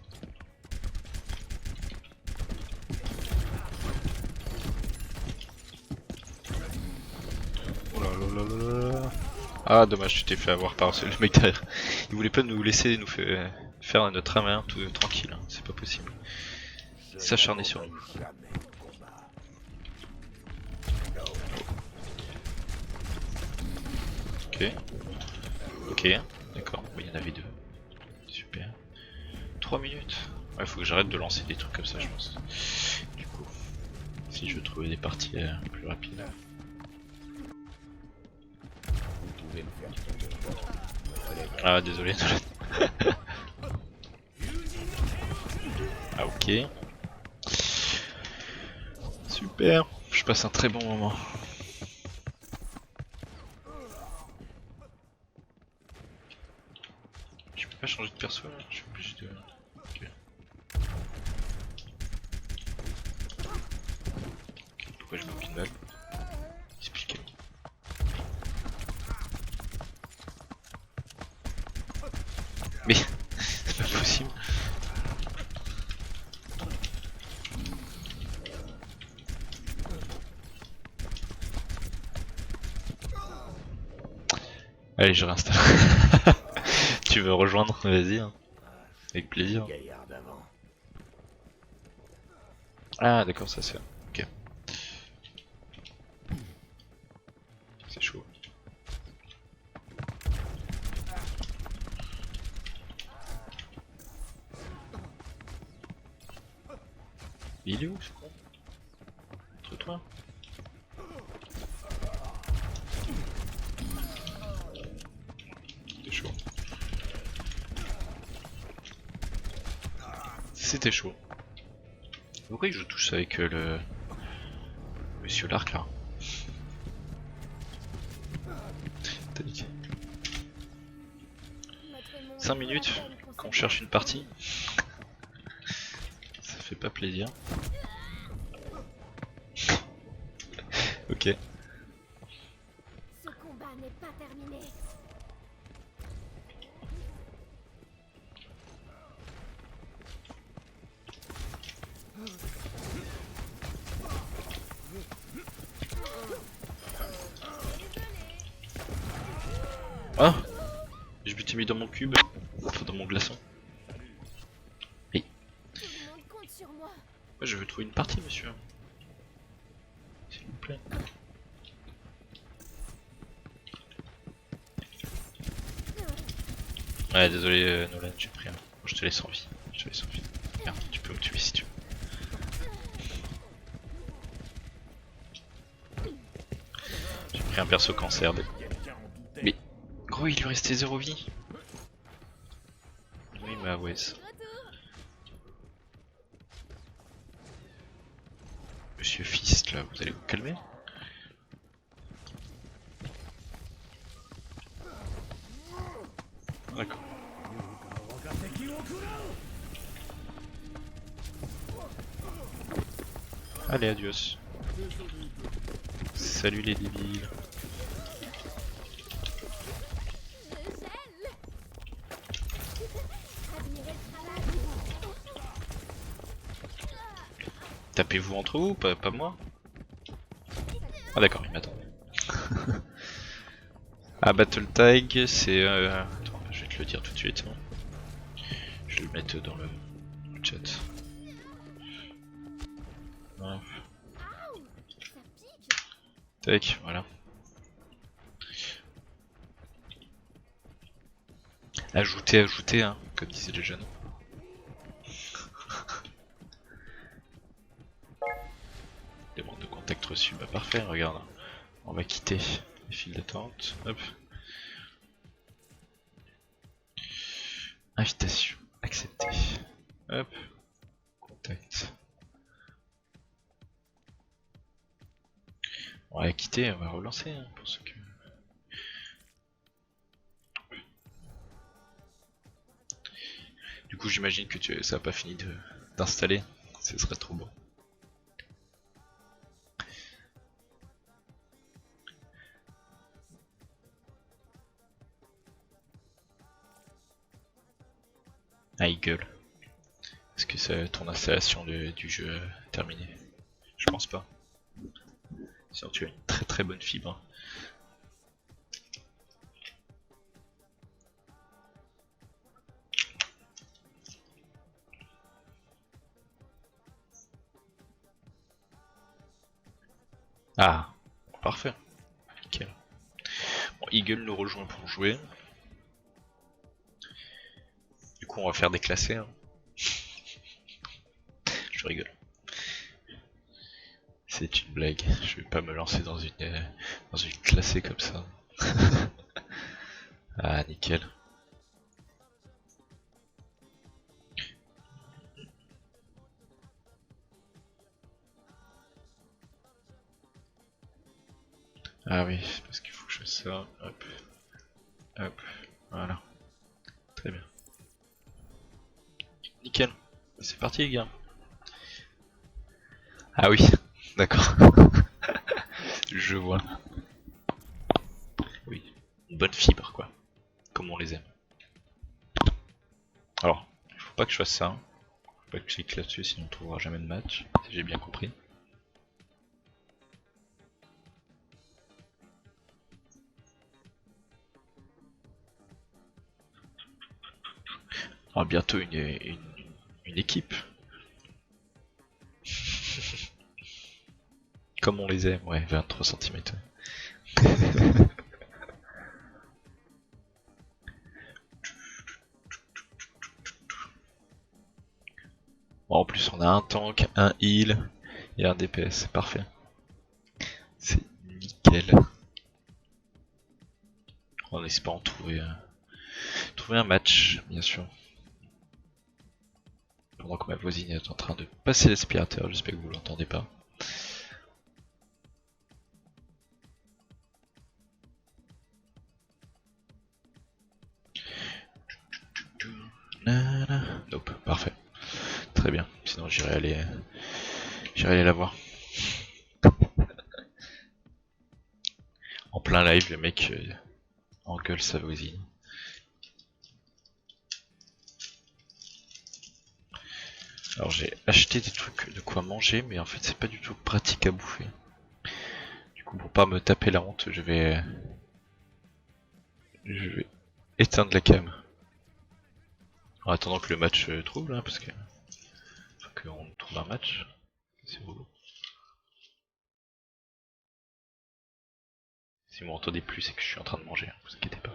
Oh là là là là là. Ah dommage, tu t'es fait avoir par le mec derrière. Il voulait pas nous laisser nous faire notre main tout tranquille, hein. C'est pas possible. S'acharner sur nous. Jamais au combat. Ok. Ok, d'accord, oui, il y en avait 2. Super. 3 minutes. Ouais, faut que j'arrête de lancer des trucs comme ça, je pense. Du coup, si je veux trouver des parties plus rapides. Vous pouvez me faire tomber. Ah, désolé. Ah, ok. Super, je passe un très bon moment. Je peux pas changer de perso là, je suis obligé de... Ok. Pourquoi je mets aucune balle? Expliquez-moi. Mais c'est pas possible. Allez, je réinstalle. Tu veux rejoindre? Vas-y, hein. Avec plaisir. Gaillard d'avant. Ah, d'accord, ça c'est. Ok. C'est chaud. Il est où ce con? Entre toi? C'était chaud. C'était chaud. Pourquoi je touche ça avec le... Monsieur Lark là? 5 minutes qu'on cherche une partie. Ça fait pas plaisir. Ok. Ce combat n'est pas terminé. Ah! Je m'étais mis dans mon cube. Enfin, dans mon glaçon. Oui. Tout le monde compte sur moi. Moi je veux trouver une partie, monsieur. s'il vous plaît. Ouais, désolé Nolan, j'ai pris un. Je te laisse en vie. Je te laisse en vie. Merde, tu peux me tuer si tu veux. J'ai pris un perso cancer. Mais gros, il lui restait 0 vie. Oui, bah ouais. Monsieur Fist, là, vous allez vous calmer? D'accord. Allez, adios. Salut les débiles. Tapez-vous entre vous, pas moi? Ah d'accord, il m'attend. Ah, Battle Tag, c'est... Attends, je vais te le dire tout de suite. Hein. Je vais le mettre dans le chat. Voilà. Tac, voilà. Ajouter, hein, comme disaient les jeunes. Demande de contact reçu, bah parfait, regarde. On va quitter les files d'attente. Hop. Invitation, accepter. Hop. Contact. On va quitter, on va relancer hein, pour ceux que. Du coup j'imagine que ça n'a pas fini d'installer, ce serait trop bon. Ah il gueule. Est-ce que ton installation du jeu est terminée? Je pense pas. Sinon tu as une très très bonne fibre. Ah, parfait. Nickel. Bon, Eagle nous rejoint pour jouer. Du coup on va faire des classés. Hein. Je rigole. C'est une blague, je vais pas me lancer dans une classée comme ça. Ah nickel. Ah oui, parce qu'il faut que je fasse ça. Hop. Hop. Voilà. Très bien. Nickel. C'est parti les gars. Ah oui, d'accord. Je vois. Oui. Une bonne fibre quoi. Comme on les aime. Alors, il faut pas que je fasse ça. Faut pas que je clique là-dessus sinon on trouvera jamais de match. Si j'ai bien compris. On aura bientôt une équipe. Comme on les aime, ouais, 23 cm. Bon, en plus on a un tank, un heal et un DPS, c'est parfait. C'est nickel. En espérant trouver un match, bien sûr. Pendant que ma voisine est en train de passer l'aspirateur, j'espère que vous l'entendez pas. Nope, parfait. Très bien, sinon j'irai aller la voir. En plein live, le mec engueule sa voisine. Alors j'ai acheté des trucs de quoi manger, mais en fait c'est pas du tout pratique à bouffer. Du coup pour pas me taper la honte, je vais éteindre la cam. En attendant que le match trouve là, parce que faut qu'on trouve un match. C'est beau. Si vous m'entendez plus, c'est que je suis en train de manger, hein, vous inquiétez pas.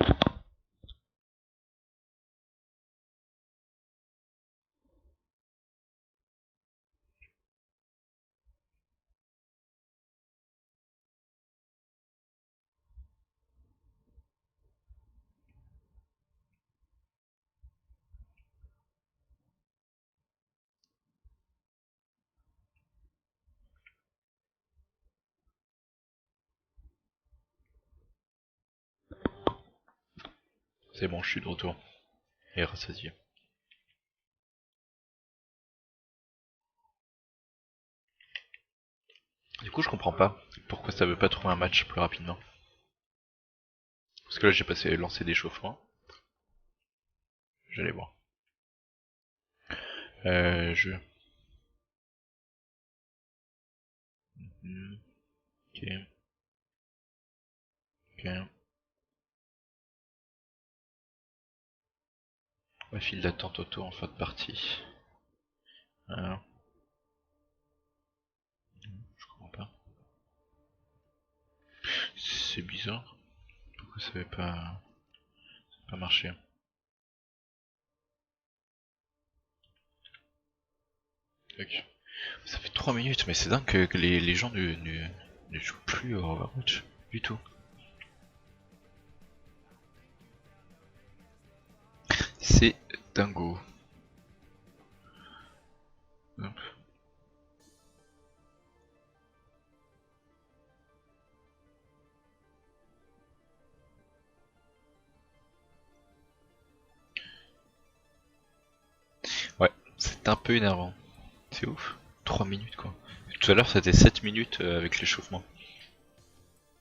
C'est bon, je suis de retour. Et rassasié. Du coup, je comprends pas pourquoi ça veut pas trouver un match plus rapidement. Parce que là, j'ai passé lancer d'échauffement. J'allais voir. Je. Ok. Ok. Ouais, file d'attente auto en fin de partie. Alors. Je comprends pas. C'est bizarre. Pourquoi ça avait pas marché? Tac. Ça fait 3 minutes, mais c'est dingue que les gens ne jouent plus au Overwatch du tout. C'est dingo. Hop. Ouais, c'est un peu énervant. C'est ouf. 3 minutes quoi. Tout à l'heure c'était 7 minutes avec l'échauffement.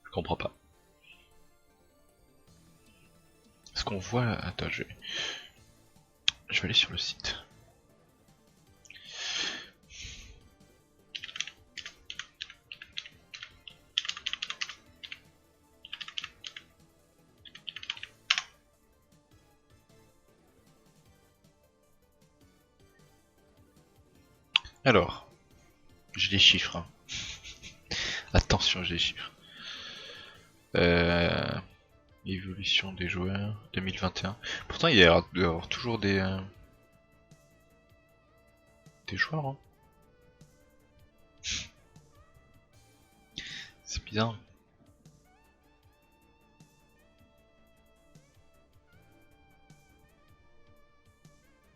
Je comprends pas. Est-ce qu'on voit... Attends, je vais aller sur le site. Alors, j'ai les chiffres. Hein. Attention, j'ai les chiffres. Évolution des joueurs 2021. Pourtant, il y a doit y avoir toujours des joueurs. Hein. C'est bizarre.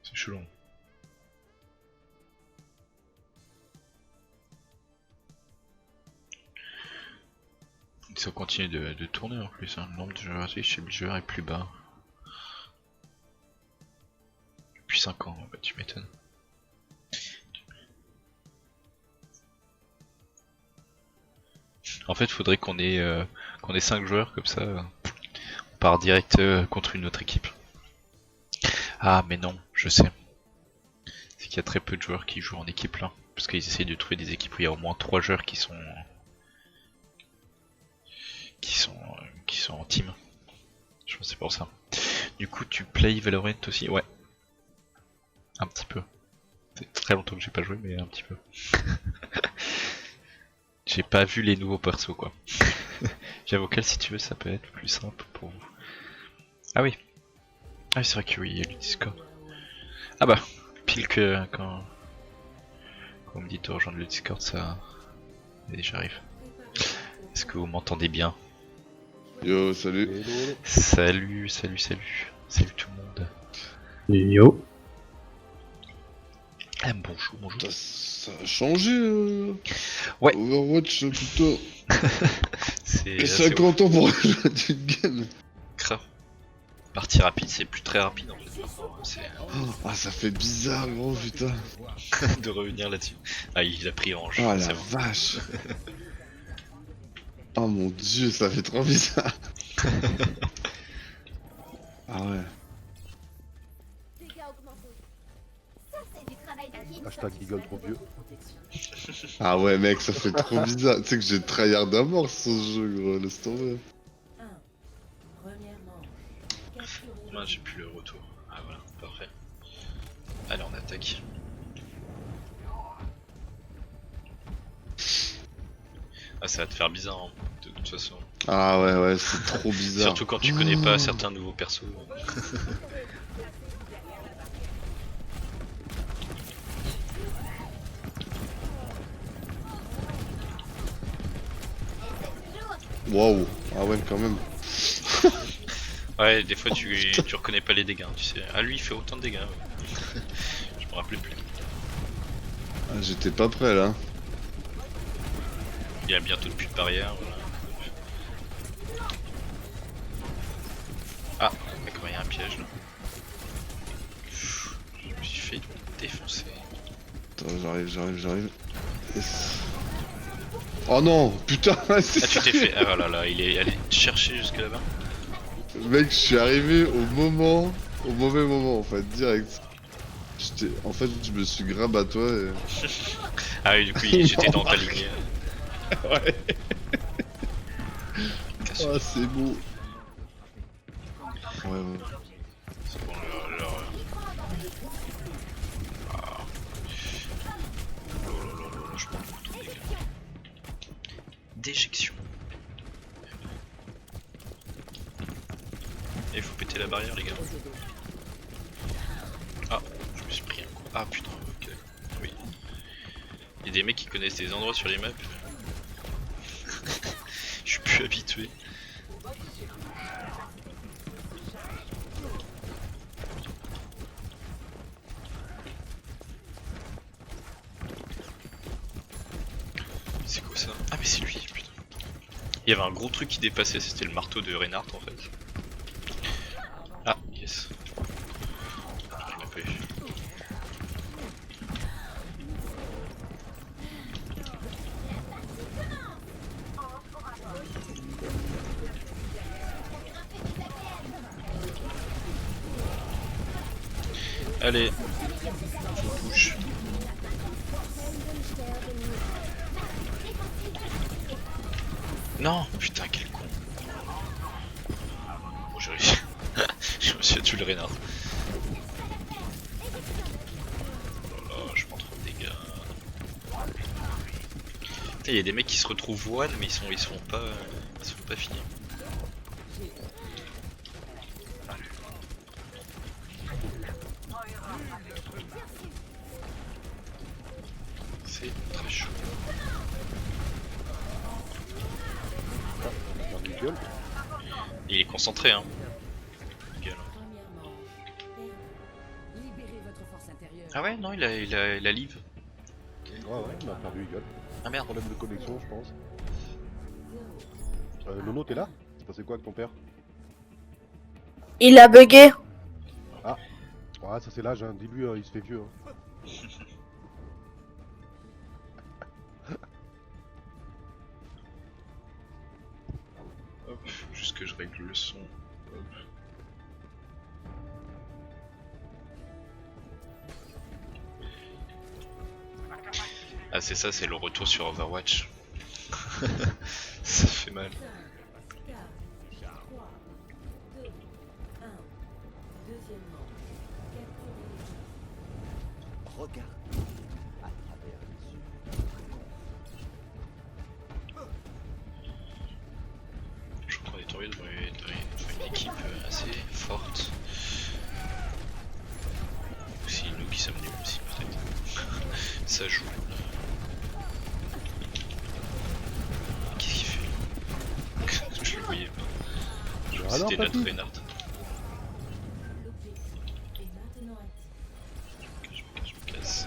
C'est chelou. Ça continue de tourner en plus, hein. Le nombre de joueurs chez le joueur est plus bas. Depuis 5 ans, bah, tu m'étonnes. En fait, faudrait qu'on ait 5 joueurs comme ça. On part direct contre une autre équipe. Ah mais non, je sais. C'est qu'il y a très peu de joueurs qui jouent en équipe là. Parce qu'ils essayent de trouver des équipes où il y a au moins 3 joueurs qui sont en team. Je pense que c'est pour ça. Du coup, tu play Valorant aussi? Ouais. Un petit peu. C'est très longtemps que j'ai pas joué, mais un petit peu. J'ai pas vu les nouveaux persos quoi. J'avoue qu'elle, si tu veux, ça peut être plus simple pour vous. Ah oui. Ah oui, c'est vrai que oui, il y a le Discord. Ah bah, pile que quand on me dit de rejoindre le Discord, ça... Et j'arrive. Est-ce que vous m'entendez bien? Yo, salut. Salut, salut, salut. Salut tout le monde. Yo. Ah, bonjour, bonjour. Ça a changé Ouais. Overwatch plutôt. C'est 50 ans pour jouer à une game. grave. Partie rapide, c'est plus très rapide en fait. C'est Ah, ça fait bizarre, gros, putain. de revenir là-dessus. Ah, il a pris en jeu. Oh la c'est bon. vache. Oh mon dieu, ça fait trop bizarre. Ah ouais. Dégâts augmentés. Ça, c'est du travail d'équipe. Hashtag Eagle trop vieux. Ah ouais, mec, ça fait trop bizarre. Tu sais que j'ai tryhard à mort sur ce jeu, gros, laisse tomber. 1. Premièrement, capturer Moi, j'ai plus le retour. Ah voilà, parfait. Allez, on attaque. Ah, ça va te faire bizarre, hein, de toute façon. Ah ouais, ouais, c'est trop bizarre. Surtout quand tu connais pas certains nouveaux persos. Waouh, ah ouais, quand même. Ouais, des fois tu reconnais pas les dégâts, hein, tu sais. Ah, lui il fait autant de dégâts. Ouais. Je me rappelais plus. Ah, j'étais pas prêt là. Il y a bientôt plus de barrière. Voilà. Ah, mais comment il y a un piège là. Je me suis fait défoncer. Attends, j'arrive. Yes. Oh non, putain, Ah, tu t'es fait. Ah voilà, là, il est allé te chercher jusque là-bas. Mec, je suis arrivé au mauvais moment en fait, direct. En fait, je me suis grab à toi et... Ah oui, du coup, j'étais dans ta ligne. Ouais. Ah, c'est beau. Ouais, ouais. C'est bon, Ah. Oh, je prends beaucoup trop de dégâts. Déjection. Et il faut péter la barrière, les gars. Ah, je me suis pris un coup. Ah putain, ok. Oui. Il y a des mecs qui connaissent des endroits sur les maps. Je suis plus habitué. C'est quoi ça? Ah mais c'est lui, putain. Il y avait un gros truc qui dépassait, c'était le marteau de Reinhardt en fait. Ah, yes. J'ai pris ma pêche. Allez, je bouge. Non, putain, quel con. Bon, j'ai réussi. Je me suis tué le Reinhardt. Oh là là, je prends trop de dégâts. Il y a des mecs qui se retrouvent one, mais ils sont pas finis. C'est très chaud. Il est concentré, hein. Gueule. Premièrement, Libérez votre force intérieure. Ah ouais, non, il a live. Ouais, ouais, on a perdu Eagle. Ah merde. Problème de connexion, je pense. Nono, t'es là? C'est passé quoi avec ton père? Il a bugué. Ouais, ça c'est l'âge, hein. Dis-lui, il se fait vieux. Hein. Hop, juste que je règle le son. Hop. Ah c'est ça, c'est le retour sur Overwatch. Ça fait mal. 4, 3, 2, 1. Deuxièmement, capturez Regarde à travers les yeux. Je crois qu'on est tombé devant une équipe assez forte. Ou c'est nous qui sommes nuls aussi peut-être. Ça joue. Qu'est-ce qu'il fait? Je le voyais pas. Je crois que Alors, c'était notre papy Reinhardt. l'objectif est maintenant actif. Je me casse.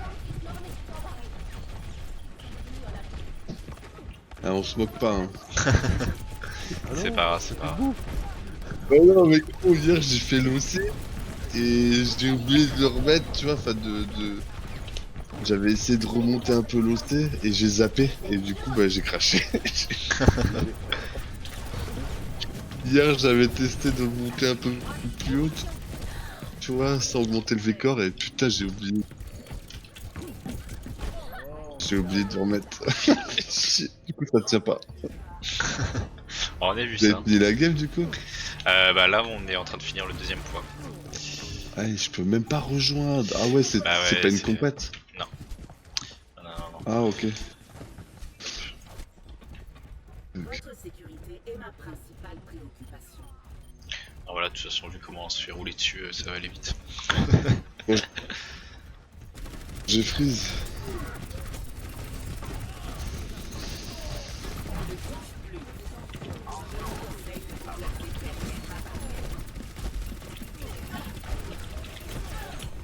Ah, on se moque pas, hein. C'est pas grave, c'est pas grave. Ouais, non, mais comment dire, j'ai fait l'OC et j'ai oublié de le remettre, tu vois, enfin J'avais essayé de remonter un peu l'OC et j'ai zappé et du coup bah j'ai craché. Hier j'avais testé de monter un peu plus haut, tu vois, sans augmenter le V-Core et putain j'ai oublié. J'ai oublié de remettre. Du coup ça tient pas. On a vu Vous avez ça. fini la game du coup? Bah là on est en train de finir le deuxième point. Ah je peux même pas rejoindre. Ah ouais c'est Bah ouais, pas une c'est- compète. Non. Non, non, non. Ah ok. Votre sécurité est ma principale préoccupation. Alors voilà, de toute façon, vu comment on se fait rouler dessus, ça va aller vite. J'ai freeze.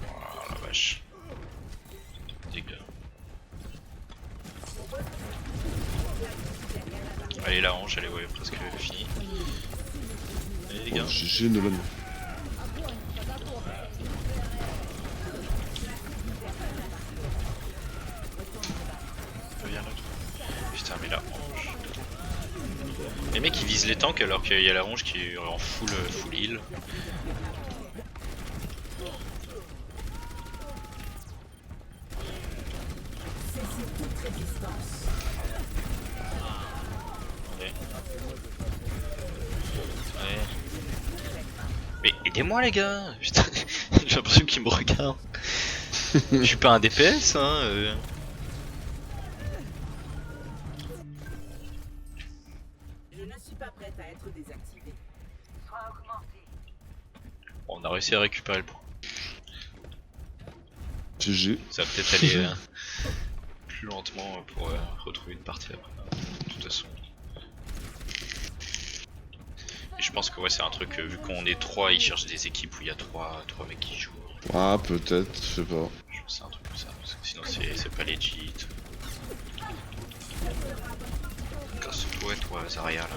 Oh la vache. Dégâts. Allez, la hanche, elle est ouais, presque finie. Allez les gars. GG Nolan. Reviens l'autre. Putain, mais la hanche. Les mecs ils visent les tanks alors qu'il y a la hanche qui est en full heal. Ouais. Ouais. Mais aidez-moi les gars. Putain, j'ai l'impression qu'ils me regardent. Je suis pas un DPS hein. Je ne suis pas prête à être désactivée. Bon, on a réussi à récupérer le point. GG. Ça va peut-être aller plus lentement pour retrouver une partie après. De toute façon. Et je pense que ouais, c'est un truc, vu qu'on est 3, ils cherchent des équipes où il y a 3 mecs qui jouent. Ah, peut-être, je sais pas. Je pense que c'est un truc comme ça, parce que sinon c'est pas legit. Casse-toi, toi, Zarya là.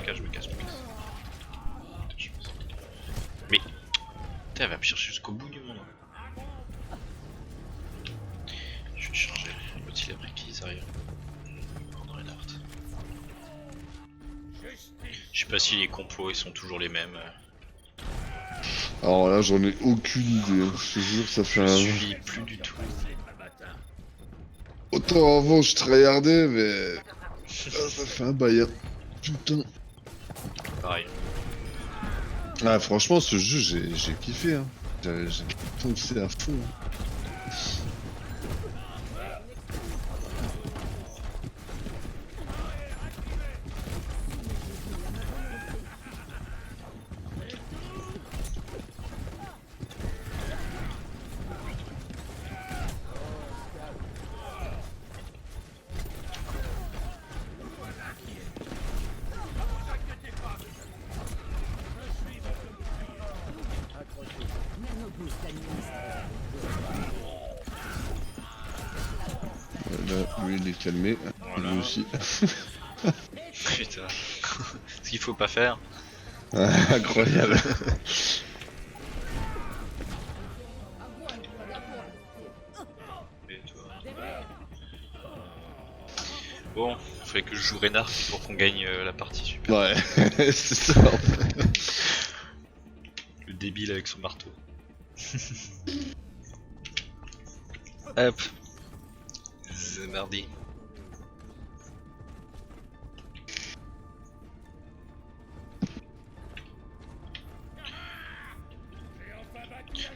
Je me casse. Mais, putain, elle va me chercher jusqu'au bout du monde. Je vais changer. L'autre il a pris qui, Zarya? Prendre Reinhardt. Je sais pas si les complots ils sont toujours les mêmes. Alors là, j'en ai aucune idée. Hein. Je te jure, ça fait Je un. suis plus du tout. Autant avant, je tryhardais, mais. Ah, ça fait un bail. Hein. Putain. Pareil. Ah, franchement, ce jeu, j'ai kiffé. Hein. J'ai foncé à fond. Hein. Là, lui, il est calmé. Voilà. Lui aussi. Putain. Ce qu'il faut pas faire. Incroyable. Et toi. Bon, il fallait que je joue Reinhardt pour qu'on gagne la partie super. Ouais, c'est ça. En fait. Le débile avec son marteau. Hop. C'est mardi.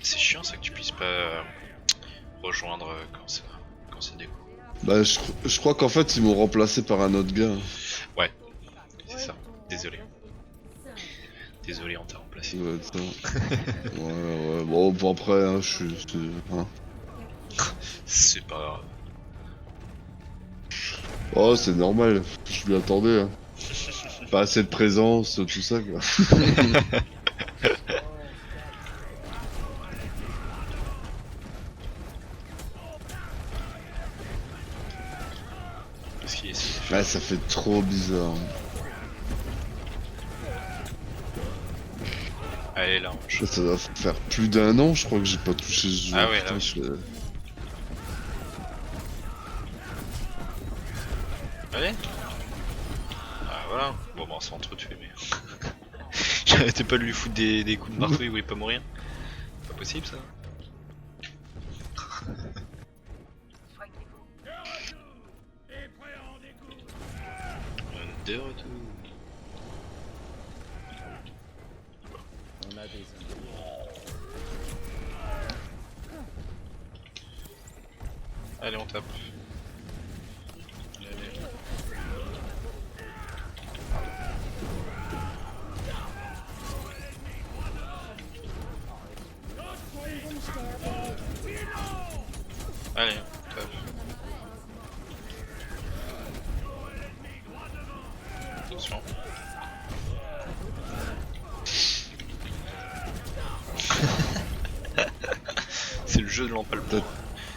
C'est chiant ça que tu puisses pas rejoindre quand ça découle. Bah, je crois qu'en fait, ils m'ont remplacé par un autre gars. Ouais, c'est ça. Désolé. Désolé, on t'a remplacé. Ça doit être ça. Ouais. Bon, après, hein, hein. C'est pas grave. Oh, c'est normal. Je lui attendais. Hein. Pas assez de présence, tout ça, quoi. Qu'est-ce qu'il essaie de faire? Ouais, ça fait trop bizarre. Allez, là, on Ça doit faire plus d'un an, je crois que j'ai pas touché ce jeu. Ah ouais, Putain, là. Allez. Ah voilà. Bon bah on s'est entretués mais... J'arrêtais pas de lui foutre des coups de marteau, il voulait pas mourir. Pas possible ça. De retour. On a des Allez, on tape. Allez, allez. Allez, on tape. Attention. C'est le jeu de l'empale.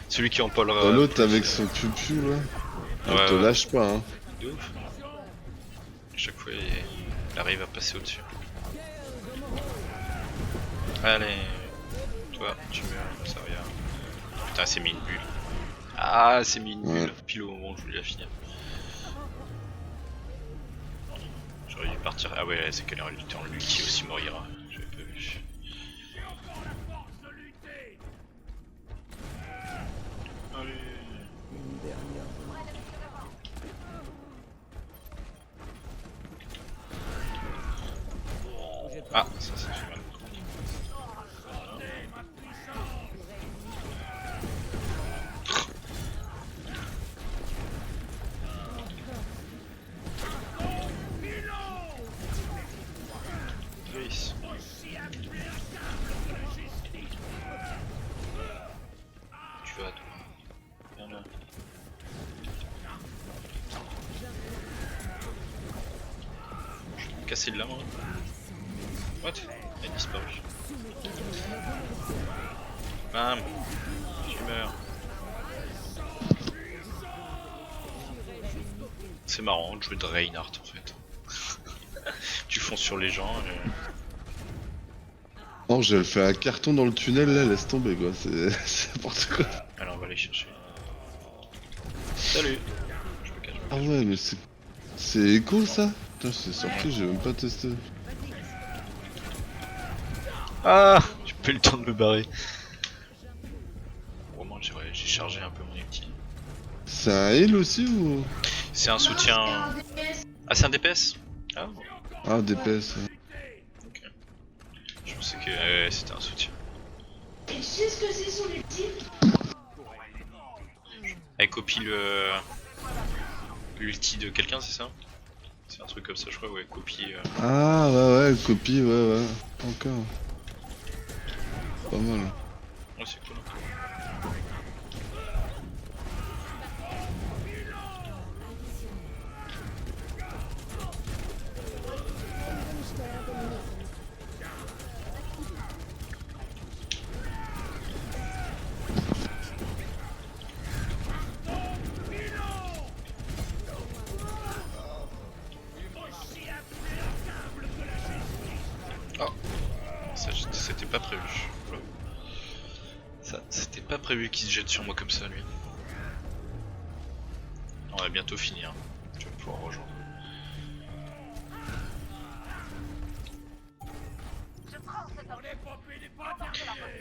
Celui qui empalera. L'autre avec son pupu là. Elle Ouais, te ouais. lâche pas hein. De ouf. À chaque fois il arrive à passer au-dessus. Allez. Toi, tu meurs, ça rien. Putain, c'est mis une bulle. Ah, c'est mis une bulle. Ouais. Pile au moment où je voulais la finir. J'aurais dû partir. Ah ouais, c'est qu'elle est en l'ulti aussi Moira. J'avais pas vu. Allez. Une dernière. Ah, ça fait mal. Nice. Tu vas toi. Viens là. Je vais me casser de là moi. What? Elle a disparu. Bam! Tu meurs. C'est marrant de jouer de Reinhardt en fait. Tu fonces sur les gens et... Oh, j'ai fait un carton dans le tunnel là, laisse tomber quoi, c'est n'importe quoi. Alors on va aller chercher. Salut! Je me cache. Ah ouais, mais c'est écho ça? Putain, c'est sorti, j'ai même pas testé. Ah! J'ai pas eu le temps de me barrer. Au moins j'ai chargé un peu mon ulti. C'est un heal aussi ou? C'est un soutien... Ah c'est un DPS? Ah, Ah, DPS. ok. Je pensais que c'était un soutien. Et tu sais ce que c'est son ultime? Elle copie l'ulti de quelqu'un, c'est ça? C'est un truc comme ça je crois, ouais, copie... Ah ouais, copie, ouais. Encore. Pas mal. Ouais c'est cool. Oh, ça c'était pas prévu. Voilà. Ça c'était pas prévu qu'il se jette sur moi comme ça lui. On va bientôt finir. Tu vas pouvoir rejoindre.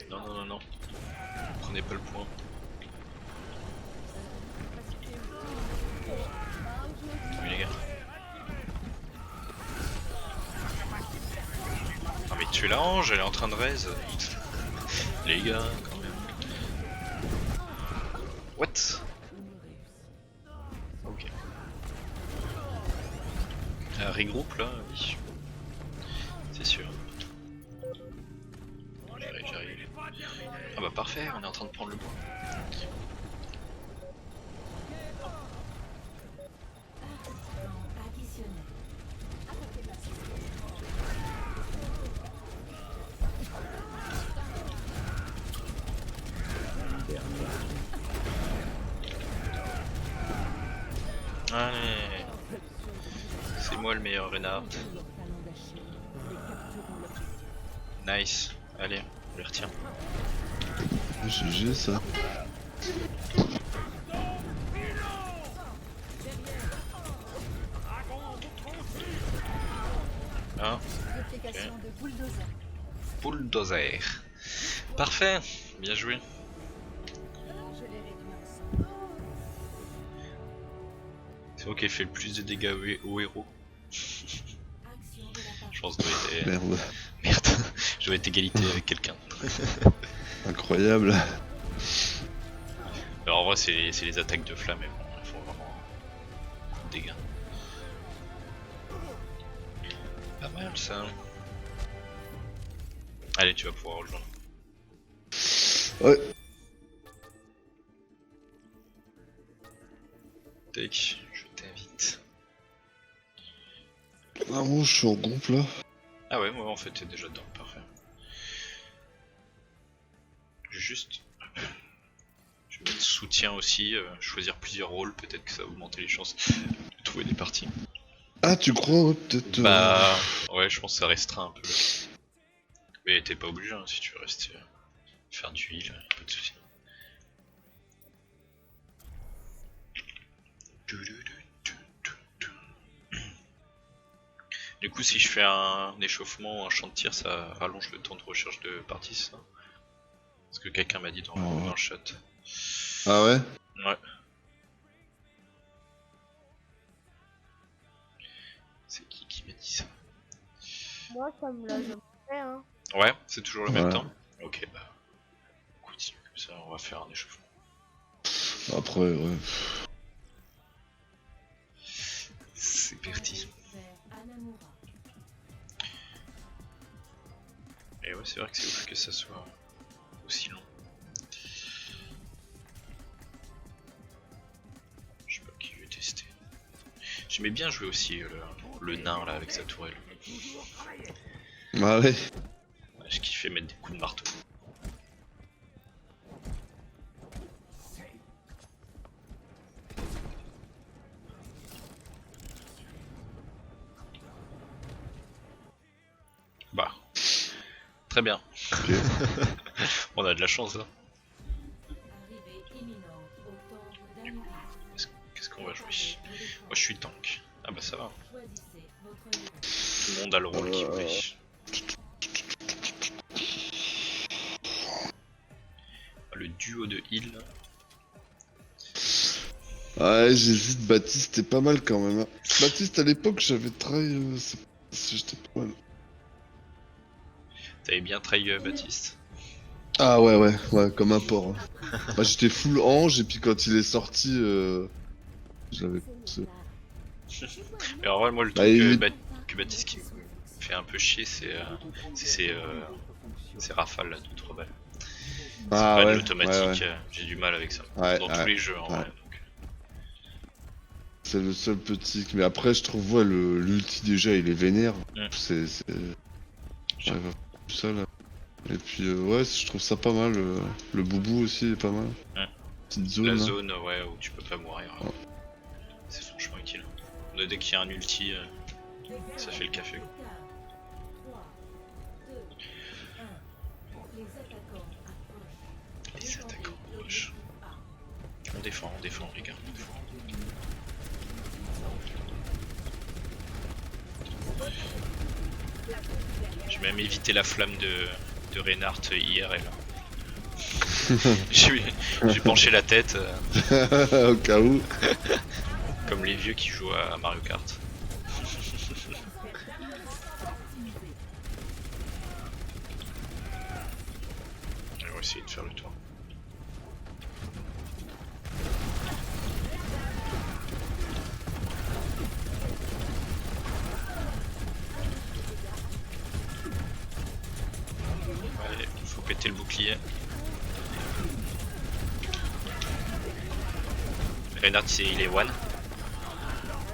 Non. Prenez pas le point. Oui les gars. Non mais tu la Ange, elle est en train de raise. Les gars, quand même. What? Ok. Regroupe là, oui. C'est sûr. J'arrive. Ah bah parfait, on est en train de prendre le point. Additionnel. Allez. C'est moi le meilleur Reinhardt. Nice. Allez, on les retient. GG ça. Hein? Réplication de bulldozer. Bulldozer. Parfait, bien joué. Je l'ai réduit en 100. C'est moi qui ai fait le plus de dégâts au héros. Action de la part. Je pense que ça doit être... Merde. Merde, je dois être égalité avec quelqu'un. Incroyable. Alors en vrai, c'est les attaques de flamme, mais bon, elles font vraiment des dégâts. Pas mal ça. Allez, tu vas pouvoir rejoindre. Ouais. Tac, je t'invite. Ah bon, je suis en groupe là. Ah ouais, moi en fait, t'es déjà dedans, parfait. Juste. Je vais mettre soutien aussi, choisir plusieurs rôles, peut-être que ça va augmenter les chances de trouver des parties. Ah, tu crois, ouais, peut-être. Bah ouais, je pense que ça restreint un peu. Mais t'es pas obligé hein, si tu veux rester faire du heal, pas de soucis. Du coup, si je fais un échauffement ou un champ de tir, ça rallonge le temps de recherche de parties, ça. Parce que quelqu'un m'a dit dans le chat. Ah ouais? Ouais. C'est qui m'a dit ça? Moi, ça me l'a jamais fait, hein. Ouais, c'est toujours le même Ouais. temps. Ok, bah. Continue comme ça, on va faire un échauffement. Après, ouais. C'est parti. Vers Anamura. Et ouais, c'est vrai que c'est ouf que ça soit aussi long. Je sais pas qui je vais tester. J'aimais bien jouer aussi le nain là avec sa tourelle. Ah ouais. Ouais, je kiffais mettre des coups de marteau. Bah. Très bien. On a de la chance là. Arrivée imminente au temple d'Anubis. Qu'est-ce qu'on va jouer? Moi je suis tank. Ah bah ça va. Choisissez votre héros. Tout le monde a le rôle qu'il voulait. Le duo de heal. Ouais, j'hésite, Baptiste, t'es pas mal quand même. Hein. Baptiste, à l'époque, j'avais try. J'étais pas mal. T'avais bien trahi Baptiste. Ah ouais, comme un porc. Hein. Bah, j'étais full ange, et puis quand il est sorti, je l'avais poussé. Mais en vrai, moi le Bah, truc il- que Baptiste qui me fait un peu chier, c'est ces rafales là de 3 balles. Ah Pas de ouais, l'automatique, ouais. j'ai du mal avec ça. Ouais, Dans ouais, tous les jeux en ouais. vrai. Donc. C'est le seul petit. Mais après, je trouve, ouais, l'ulti déjà, il est vénère. Mm. C'est. J'arrive à tout ça là. Et puis, ouais, je trouve ça pas mal. Le boubou aussi est pas mal. Mm. Petite zone. La là. zone ouais, où tu peux pas mourir. Ouais. C'est franchement utile. Dès qu'il y a un ulti, ça fait le café. Quoi. 3, 2, 1. Les attaquants approchent. Les attaquants proches. On défend les gars. On défend. J'ai même évité la flamme de Reinhardt IRL. J'ai penché la tête Au cas où. comme les vieux qui jouent à Mario Kart. On va essayer de faire le tour. Allez, il faut péter le bouclier. Reinhardt il est one.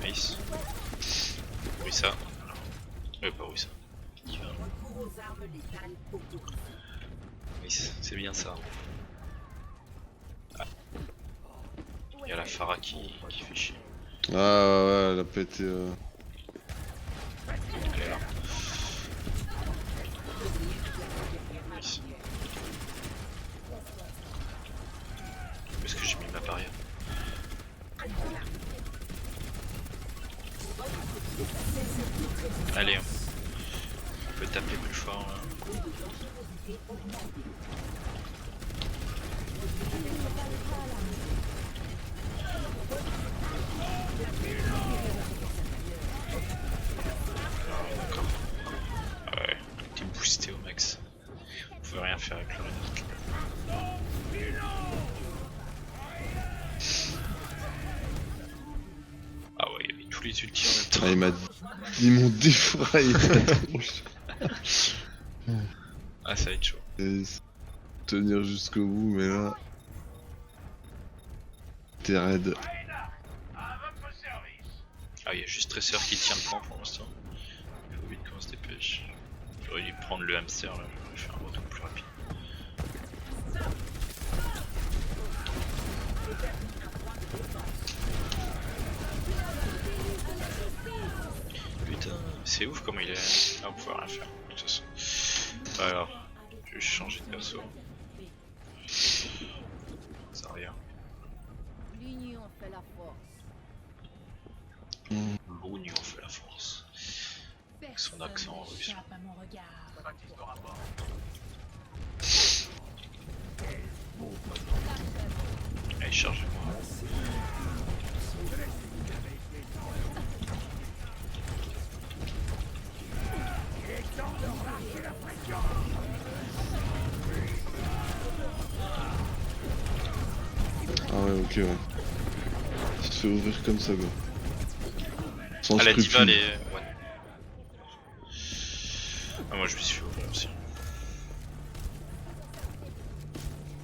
Nice. Oui ça. Pas oui ça. Il va. Recours aux armes létales autour. Nice, c'est bien ça. Ah. Il y a la Pharah qui fait chier. Ah ouais, elle a pété. Elle est là. Nice. Où est-ce que j'ai mis ma barrière? Allez, on peut taper plus fort là. D'accord. Ouais, t'es boosté au max. On peut rien faire avec le Reinhardt. ultis en même temps. Ah, ils m'ont défraillé la tronche. Ah, ça va être chaud. Et tenir jusqu'au bout, mais là. T'es raide. Ah, il y a juste Tracer qui tient le point pour l'instant. Il faut vite qu'on se dépêche. J'aurais dû prendre le hamster là, j'aurais fait un retour plus rapide. Putain, c'est ouf comment il est. Ah, on peut rien faire de toute façon. Alors, je vais changer de perso. Ça rien. L'union fait la force. L'union fait la force. Avec son accent russe. Allez, chargez-moi. Ah ouais, ok, ouais. Tu te fais ouvrir comme ça, quoi. Sans Ah, la scrupule. diva, elle est. Ouais. Ah, moi je me suis fait ouvrir aussi.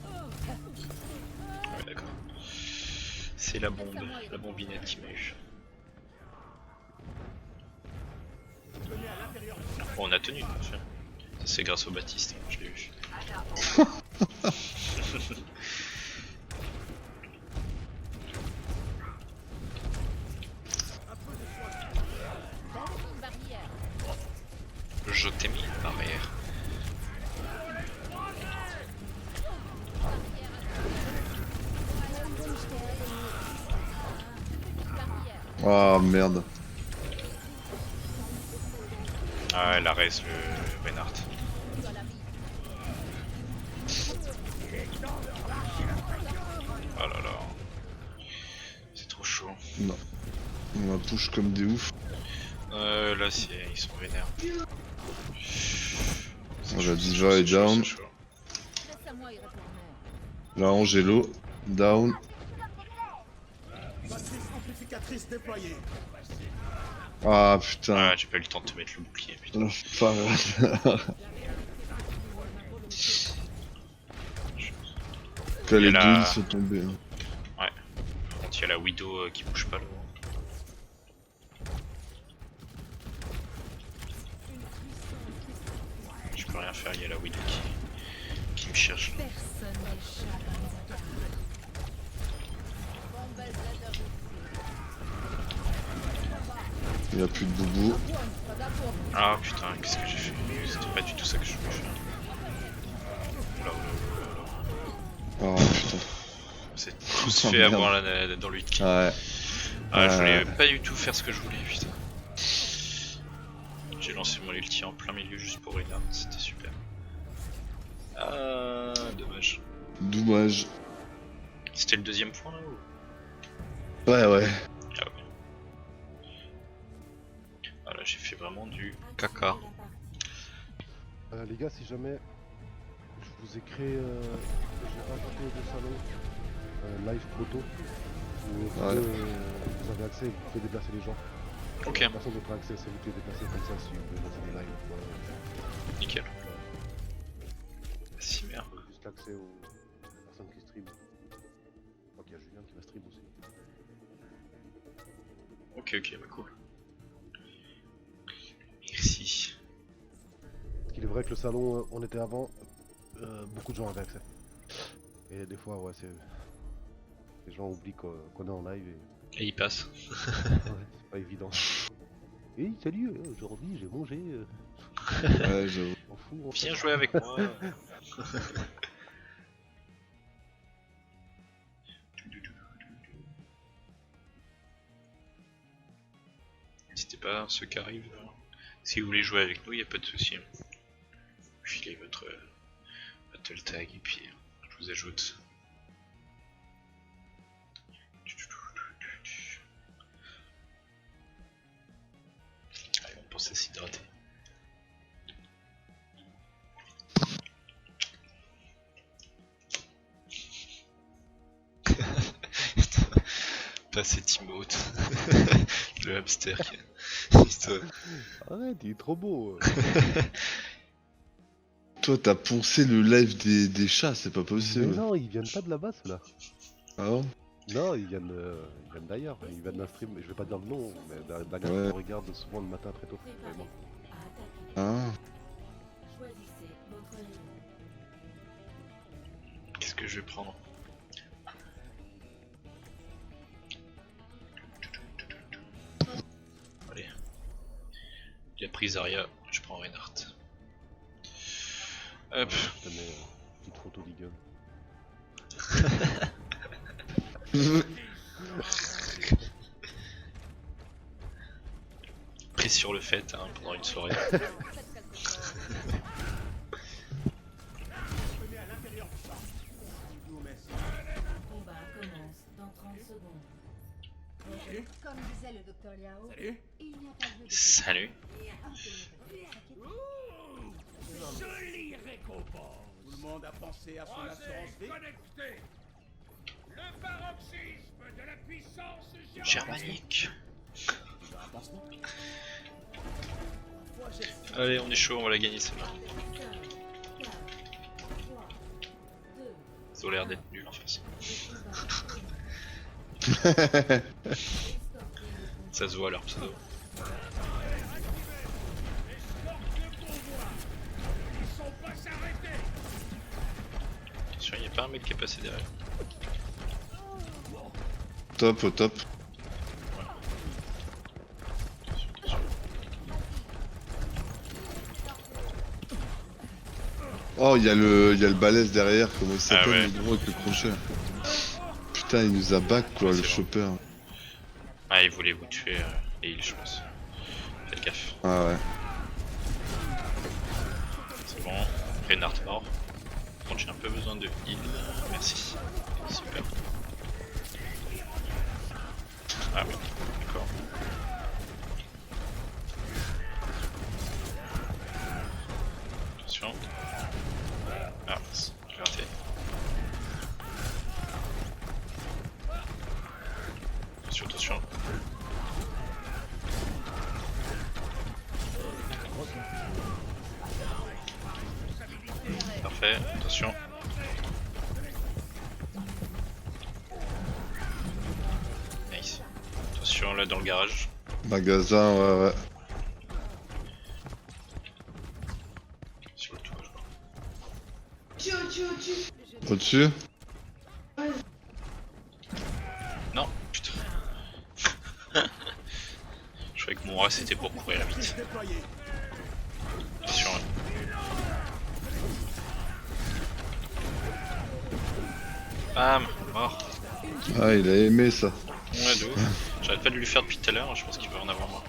Ouais, d'accord. C'est la bombinette qui m'a eu. Bon, on a tenu, bien sûr. Ça, c'est grâce au Baptiste, je l'ai eu. Je t'ai mis une barrière. Ah merde. Ah, elle a raise le Reinhardt. Oh là là. C'est trop chaud. Non. On va push comme des oufs. Là, ils sont vénères. Ah, la diva est down. Laisse à moi y retourner. La Angelo, down. Ah putain. Ah, j'ai pas eu le temps de te mettre le bouclier, putain. La parade. Quand les Et là- deux ils sont tombés. Hein. Ouais. Par contre, il y a la Widow qui bouge pas là. Je peux rien faire, il y a la Widow qui me cherche. Il n'y a plus de boubou. Ah putain, qu'est-ce que j'ai fait? C'était pas du tout ça que je voulais faire. Oula, oula, oula, oula. Ah putain. C'est tout se Oh, fait merde. avoir dans l'ulti. Ouais. Ah, je voulais pas du tout faire ce que je voulais, putain. J'ai lancé mon ulti en plein milieu juste pour Reinhardt, c'était super. Ah, dommage. Dommage. C'était le deuxième point là ou? Ouais, ouais. Ah ouais. Ah là, j'ai fait vraiment du caca. Les gars, si jamais je vous ai créé, j'ai rajouté deux salons live proto où Ouais. vous avez accès, vous pouvez déplacer les gens. Ok, Personne d'autre a accès, c'est vous qui les déplacez comme ça si vous voulez lancer des lives. Ouais. nickel. Si merde. Juste l'accès aux personnes qui streament. Je crois qu'il y a Julien qui va stream aussi. Ok, ok, bah cool. Merci. Parce qu'il est vrai que le salon où on était avant, beaucoup de gens avaient accès. Et des fois, ouais, c'est. Les gens oublient qu'on est en live et. Et il passe. Ouais, c'est pas évident. Et salut, aujourd'hui j'ai mangé. Ouais, j'avoue. On fout, on Viens jouer avec moi. N'hésitez pas, ceux qui arrivent. Si vous voulez jouer avec nous, il n'y a pas de souci. Filez votre battle tag et puis je vous ajoute. Allez, on pense à s'hydrater. Passer Timote. Le hamster qui Arrête, il est trop beau. Toi, t'as poncé le live des chats, c'est pas Mais possible. non, ils viennent pas de là-bas, ceux-là. Ah bon? Non, ils viennent d'ailleurs. Ils viennent d'un stream, je vais pas dire le nom, mais d'un gars Ouais. qu'on regarde souvent le matin très tôt. Mais bon. Préparez-vous à attaquer. Ah. Choisissez votre héros. Qu'est-ce que je vais prendre? Allez. Il a pris Zarya, je prends Reinhardt. Hop. Je te mets une petite photo d'Eagle. Pris sur le fait hein, pendant une soirée. Le combat commence dans 30 secondes. Comme disait le docteur Liao, il n'y a pas lieu de Salut. Jolie récompense. Tout le monde a pensé à son assurance vie. Le paroxysme de la puissance Germanique. Allez, on est chaud, on va la gagner celle-là. 5, 4, 3, 2, Ils ont l'air d'être nuls en face. Ça se voit leur pseudo. Attention, il y a pas un mec qui est passé derrière. Top, au top. Attention. Oh, il y a le balèze derrière, comment il s'appelle ouais. le gros avec le crochet. Putain, il nous a back quoi, Ouais, le c'est chopper. Ah, il voulait vous tuer et il, je pense. Faites gaffe. Ah ouais. C'est bon. Reinhardt mort. Par contre, j'ai un peu besoin de heal. Merci. Super. Ah oui, d'accord. Attention. Ah, j'ai raté. Attention, attention. Parfait, attention. Nice. Attention là dans le garage. Magasin, ouais, ouais. Sur le toit, je crois. Au-dessus? Non, putain. Je croyais que mon rat c'était pour courir vite. Attention. Bam, mort. Ah, il a aimé ça. Ouais, de ouf. J'arrête pas de lui faire depuis tout à l'heure, je pense qu'il va en avoir marre.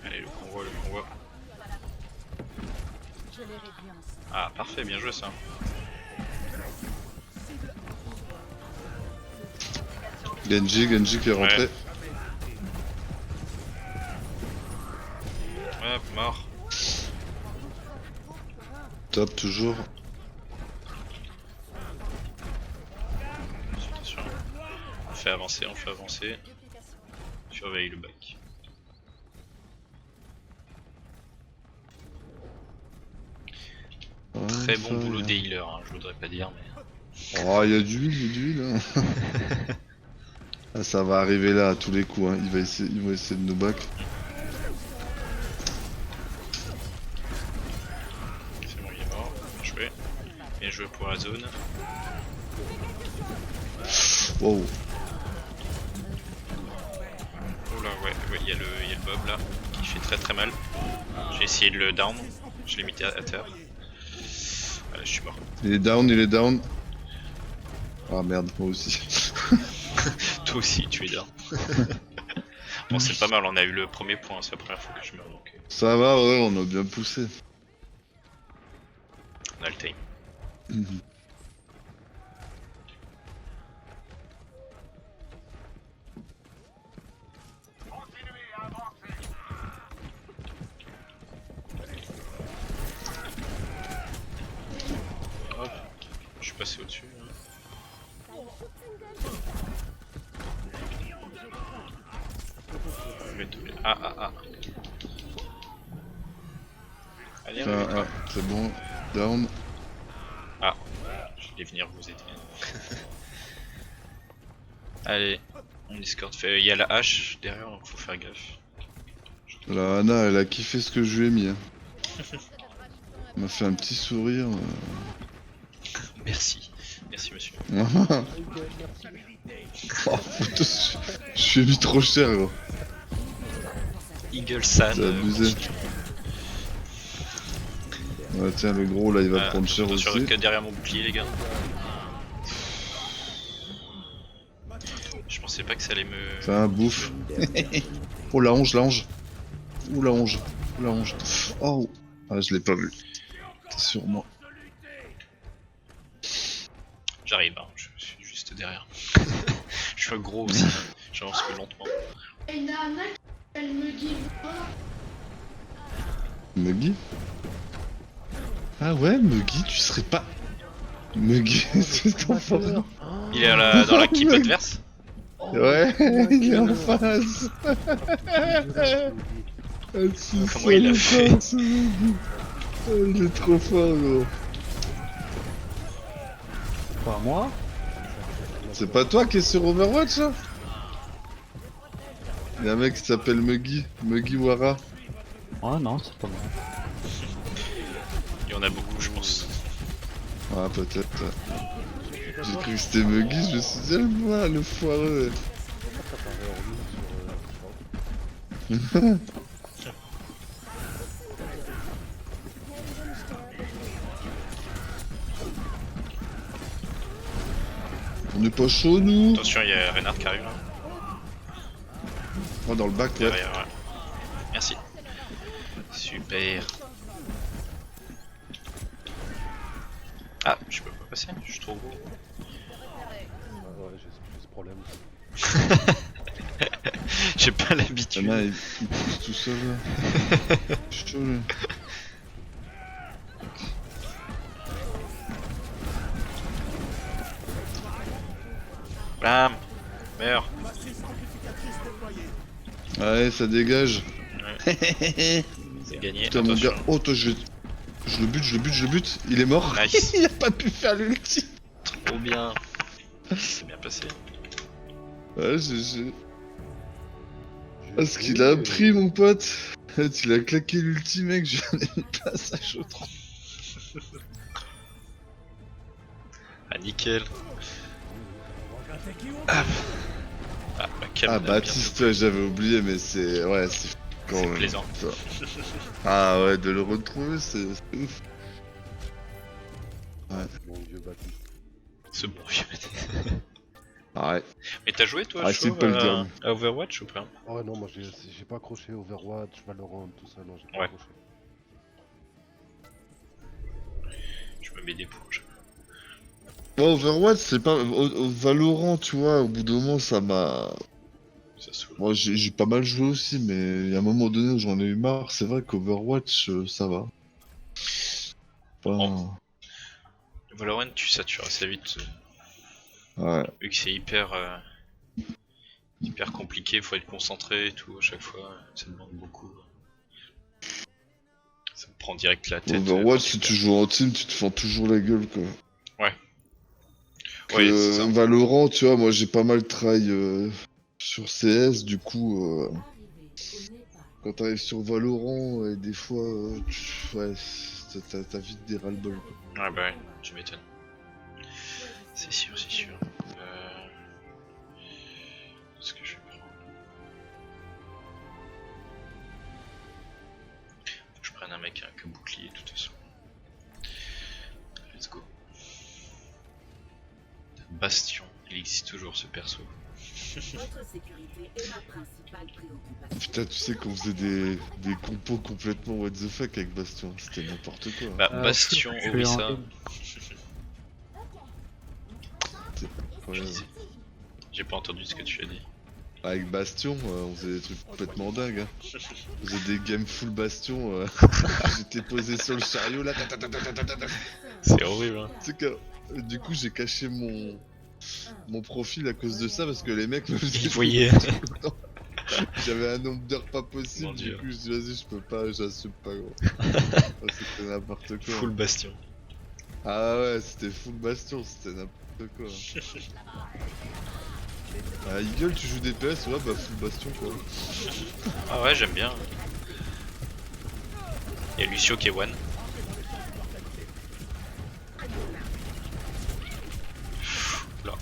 Allez, le convoi, le convoi. Ah, parfait, bien joué ça. Genji qui est rentré. Hop, mort. Top, toujours. Attention. On fait avancer, on fait avancer. Surveille le bac. Ouais, Très ça, bon boulot il y a- des healers, hein, je voudrais pas dire, mais. Oh, il y a du huile, il y a du huile. Hein. Ah, ça va arriver là à tous les coups. Hein. Ils vont essayer de nous back. C'est bon, il est mort. Bien joué. Bien joué pour la zone. Wow. Oh là, ouais, il y a le Bob là, qui fait très très mal. J'ai essayé de le down, je l'ai mis à terre. Voilà, je suis mort. Il est down, il est down. Ah merde, moi aussi. Toi aussi, tu es down. Bon, c'est pas mal, on a eu le premier point, c'est la première fois que je meurs donc Ça va, ouais, on a bien poussé. on a le time. Mhm. passer au-dessus. Hein. Je vais tomber. Ah. Allez, Ah, c'est bon. Down. Ah, je vais venir vous aider. Allez, on escorte fait. Il y a la hache derrière, donc faut faire gaffe. La Anna, elle a kiffé ce que je lui ai mis. Hein. Elle m'a fait un petit sourire. Merci, merci monsieur. Oh putain, je lui ai mis trop cher gros. Eagle San. C'est abusé. Ouais, tiens, le gros là il va prendre cher attention, aussi. que derrière mon bouclier, les gars. Je pensais pas que ça allait me. C'est un bouffe. Oh la honge, la honge. Ouh la honge, la honge. Oh, ah, je l'ai pas vu. C'est sur moi. J'arrive, hein. Je suis juste derrière. Je suis un gros aussi, j'avance plus lentement. Muggy? Ah ouais, Muggy, tu serais pas. Muggy, c'est ton frère. Il est dans la keep adverse. Ouais, il est en face. Comment il a fait? Il est trop fort, gros. Pas moi. C'est pas toi qui es sur Overwatch là? Il y a un mec qui s'appelle Muggy, Wara. Oh non, c'est pas moi. Il y en a beaucoup, je pense. Ah, peut-être. J'ai cru que c'était Muggy, je me suis dit, moi, le foireux. On est pas chaud nous? Attention, il y a Reinhardt qui arrive là. Oh, dans le bac, ouais. Derrière, ouais. Merci. Super. Ah, je peux pas passer, je suis trop gros. Ouais, j'ai ce problème. J'ai pas l'habitude. Il pousse tout seul là. Je suis chaud là. Bam. Meurs. Ouais, ça dégage. Ouais. C'est gagné. Putain, mon attention. gars. Oh, toi, je le bute. Il est mort. Nice. Il a pas pu faire l'ulti. Trop bien. C'est bien passé. Ouais, GG. Parce qu'il a appris, mon pote. Il a claqué l'ulti, mec. Je lui ai mis passage au trou. Ah, nickel. Ah, bah, Cam, Ah, on a bien Baptiste, ouais, j'avais oublié, mais c'est. Ouais, c'est quand C'est même. plaisant. Ça. Ah, ouais, de le retrouver, c'est ouf. Ouais. Mon dieu, Baptiste. Ce bon vieux. Ah, ouais. Mais t'as joué toi, Ah, Chauve, c'est pas le terme. à Overwatch ou pas? Oh non, moi j'ai pas accroché Overwatch, Valorant, tout ça, non, j'ai pas Ouais. accroché. Je me mets des points. Bon, Overwatch, c'est pas. Au Valorant, tu vois, au bout d'un moment, ça m'a. Ça saoule. Moi, j'ai pas mal joué aussi, mais il y a un moment donné où j'en ai eu marre. C'est vrai qu'Overwatch, ça va. Enfin, Valorant, tu satures assez vite. ouais. Vu que c'est hyper compliqué, faut être concentré et tout à chaque fois, ça demande beaucoup. Ça me prend direct la tête. Overwatch, si tu joues en team, tu te fends toujours la gueule, quoi. Ouais. Que Ouais, c'est ça. Valorant, tu vois, moi j'ai pas mal try sur CS, du coup, quand t'arrives sur Valorant, et des fois, ouais, t'as vite des ras-le-bol, quoi. Ouais, bah ouais, tu m'étonnes. C'est sûr, c'est sûr. Ce que je vais prendre. Faut que je prenne un mec avec un bouclier de toute façon. Let's go. Bastion, il existe toujours ce perso. Votre sécurité est ma principale préoccupation. Putain, tu sais qu'on faisait des compos complètement what the fuck avec Bastion, c'était n'importe quoi. Bah, Bastion, je vais en Orisa. game. Ouais. J'ai pas entendu ce que tu as dit. Avec Bastion, on faisait des trucs complètement dingues. Hein. On faisait des games full Bastion. J'étais posé sur le chariot là. C'est horrible, hein. Tu sais que Du coup, j'ai caché mon profil à cause de ça parce que les mecs me faisaient. Ils voyaient. J'avais un nombre d'heures pas possible. Mon Du Dieu. coup, je dis vas-y, je peux pas, j'assume pas gros. Oh, c'était n'importe quoi. Full bastion. Ah ouais, c'était full bastion, c'était n'importe quoi. Ah, Eagle, tu joues DPS, ouais, bah full bastion quoi. Ah ouais, j'aime bien. Il y a Lucio qui est one. Là.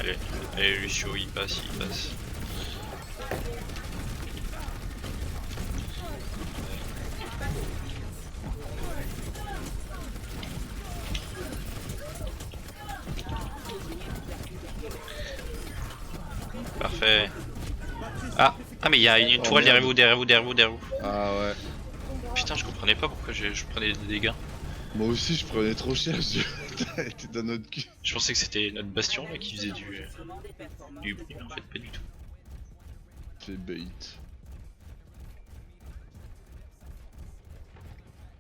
Allez, allez Lucio, il passe, il passe. Parfait. Ah, mais il y a une tourelle derrière vous, derrière vous, derrière vous, derrière vous. Ah ouais. Putain, je comprenais pas pourquoi je prenais des dégâts. Moi aussi, je prenais trop cher, t'es dans notre cul. Je pensais que c'était notre bastion là qui faisait du bruit, mais en fait pas du tout. C'est bait.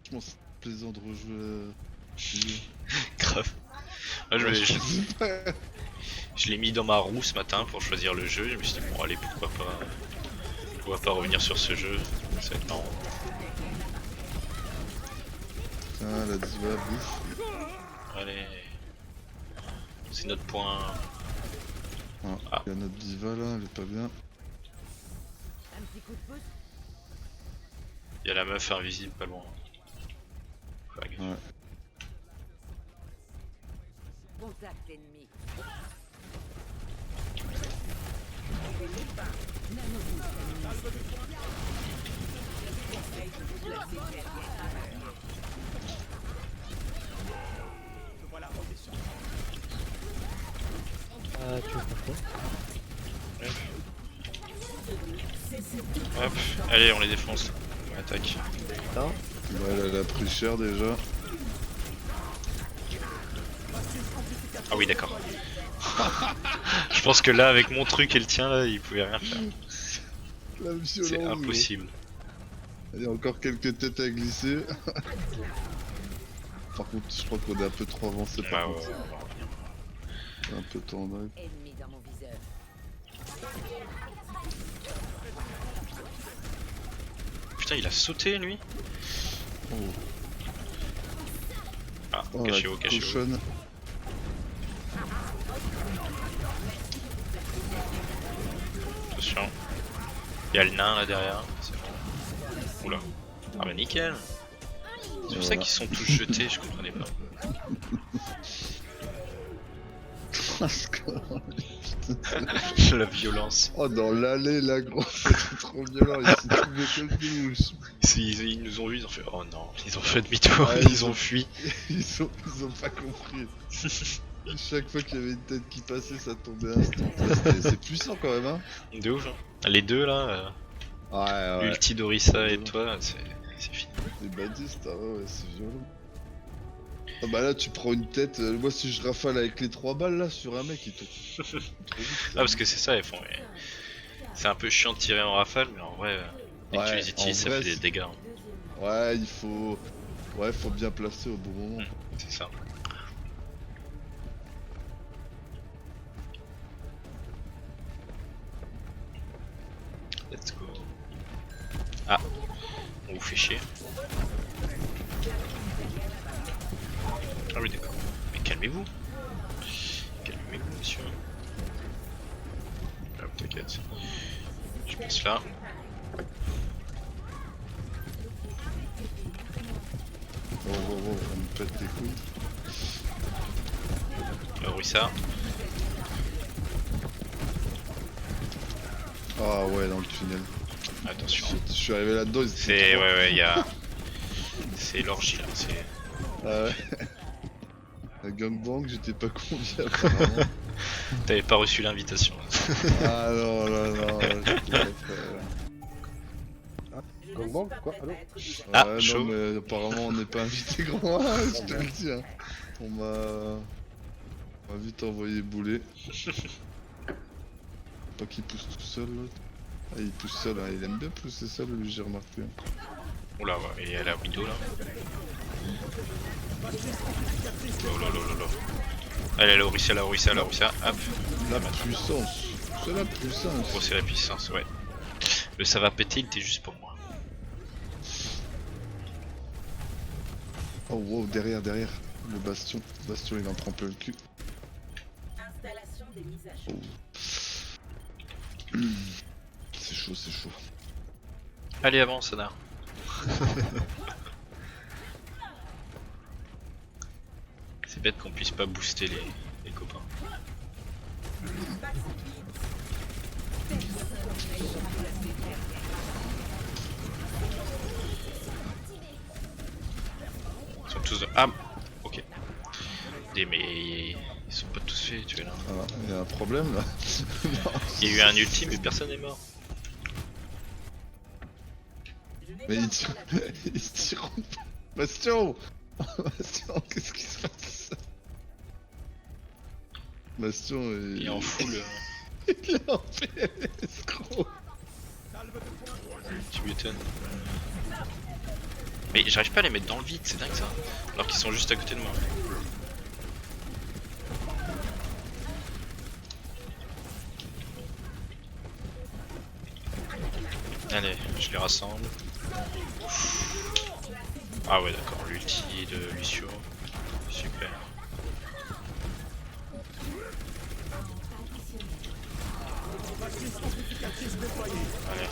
Franchement, c'est plaisant de rejouer Grave. Moi, je l'ai mis dans ma roue ce matin pour choisir le jeu. Je me suis dit bon allez pourquoi pas revenir sur ce jeu. Ça va être marrant. Ah la diva bouffe. Allez. C'est notre point. Ah, il y a notre diva là, elle est pas bien. Un petit coup de pouce. Il y a la meuf invisible pas loin. Faut faire gaffe. Ouais. Contact ennemi. Tu veux faire quoi? Hop, allez on les défonce. On attaque. Ça? Ouais, elle a pris cher déjà. Ah oui d'accord. Je pense que là avec mon truc et le tien là il pouvait rien faire. La violence, C'est impossible. Il y a encore quelques têtes à glisser. Par contre, je crois qu'on est un peu trop avancé par Ah ouais, contre. C'est un peu tendu. Ennemi dans mon viseur. Putain il a sauté lui. Oh, Ah, oh cachez-vous, la cachez-vous. cochonne. Attention. Il y a le nain là derrière. C'est bon. Oula. Ah bah nickel. C'est pour ça qu'ils sont tous jetés, je comprenais pas. La violence. Oh, dans l'allée là, gros, c'était trop violent. Ils sont trouvés comme des mouches. Ils nous ont vus, ils ont fait oh non, ils ont fait demi-tour, Ouais, ils ont fui. Ils ont pas compris. Chaque fois qu'il y avait une tête qui passait, ça tombait instant. C'est puissant quand même, hein. De ouf, hein. Les deux là, Ouais, ouais. Ulti Dorissa et toi, c'est fini. Les badistes, ah ouais, c'est violent. Ah bah là, tu prends une tête. Moi, si je rafale avec les 3 balles là sur un mec, il te. Trop vite, Ah parce que c'est ça, ils font. C'est un peu chiant de tirer en rafale, mais en vrai, dès que tu Ouais, les utilises, en ça vrai, fait des dégâts. Hein. Ouais, il faut. Ouais, faut bien placer au bon moment. C'est ça. Let's go. Ah, on vous fait chier. Ah oui d'accord. Mais calmez-vous. Calmez-vous monsieur. Hop, t'inquiète. Je passe là. Oh, oh, oh, on me pète les couilles. Oui ça. Ah ouais, dans le tunnel. Attention. Je suis arrivé là-dedans, ils étaient C'est trois. ouais il y a. C'est l'orgie là. C'est. Ah ouais. La gangbang, j'étais pas convié apparemment. T'avais pas reçu l'invitation. Ah non, j'étais pas prêt. Gangbang, quoi? Allô? Ah, Ouais, chaud. non, mais apparemment on n'est pas invité grand, je te le dis. Hein. On m'a vite envoyé bouler. Pas qu'il pousse tout seul l'autre. Ah, il pousse seul, hein. Il aime bien pousser seul, lui, j'ai remarqué. Oula, ouais, il est à la window là. Oh là là là là. Allez, la Orisa, la Orisa, la Orisa, hop. La puissance. C'est la puissance. Oh, c'est la puissance, ouais. Le ça va péter, il était juste pour moi. Oh wow, derrière, derrière. Le bastion. Le bastion, il en prend plein le cul. Installation des mises à jour. Oh. C'est chaud, c'est chaud. Allez, avance, Sana. C'est bête qu'on puisse pas booster les copains. Ils sont tous... Ah, ok. Mais ils sont pas tous faits tuer là. Ah, il y a un problème là. Il y a eu un ultime mais personne n'est mort. Mais il tire... il tire... Bastion. Bastion, qu'est-ce qui se passe? Bastion Il est en full. Il est en PLS, gros. Tu m'étonnes. Mais j'arrive pas à les mettre dans le vide, c'est dingue ça. Alors qu'ils sont juste à côté de moi. Allez, je les rassemble. Ah ouais d'accord, l'ulti de Lucio. Super. Allez.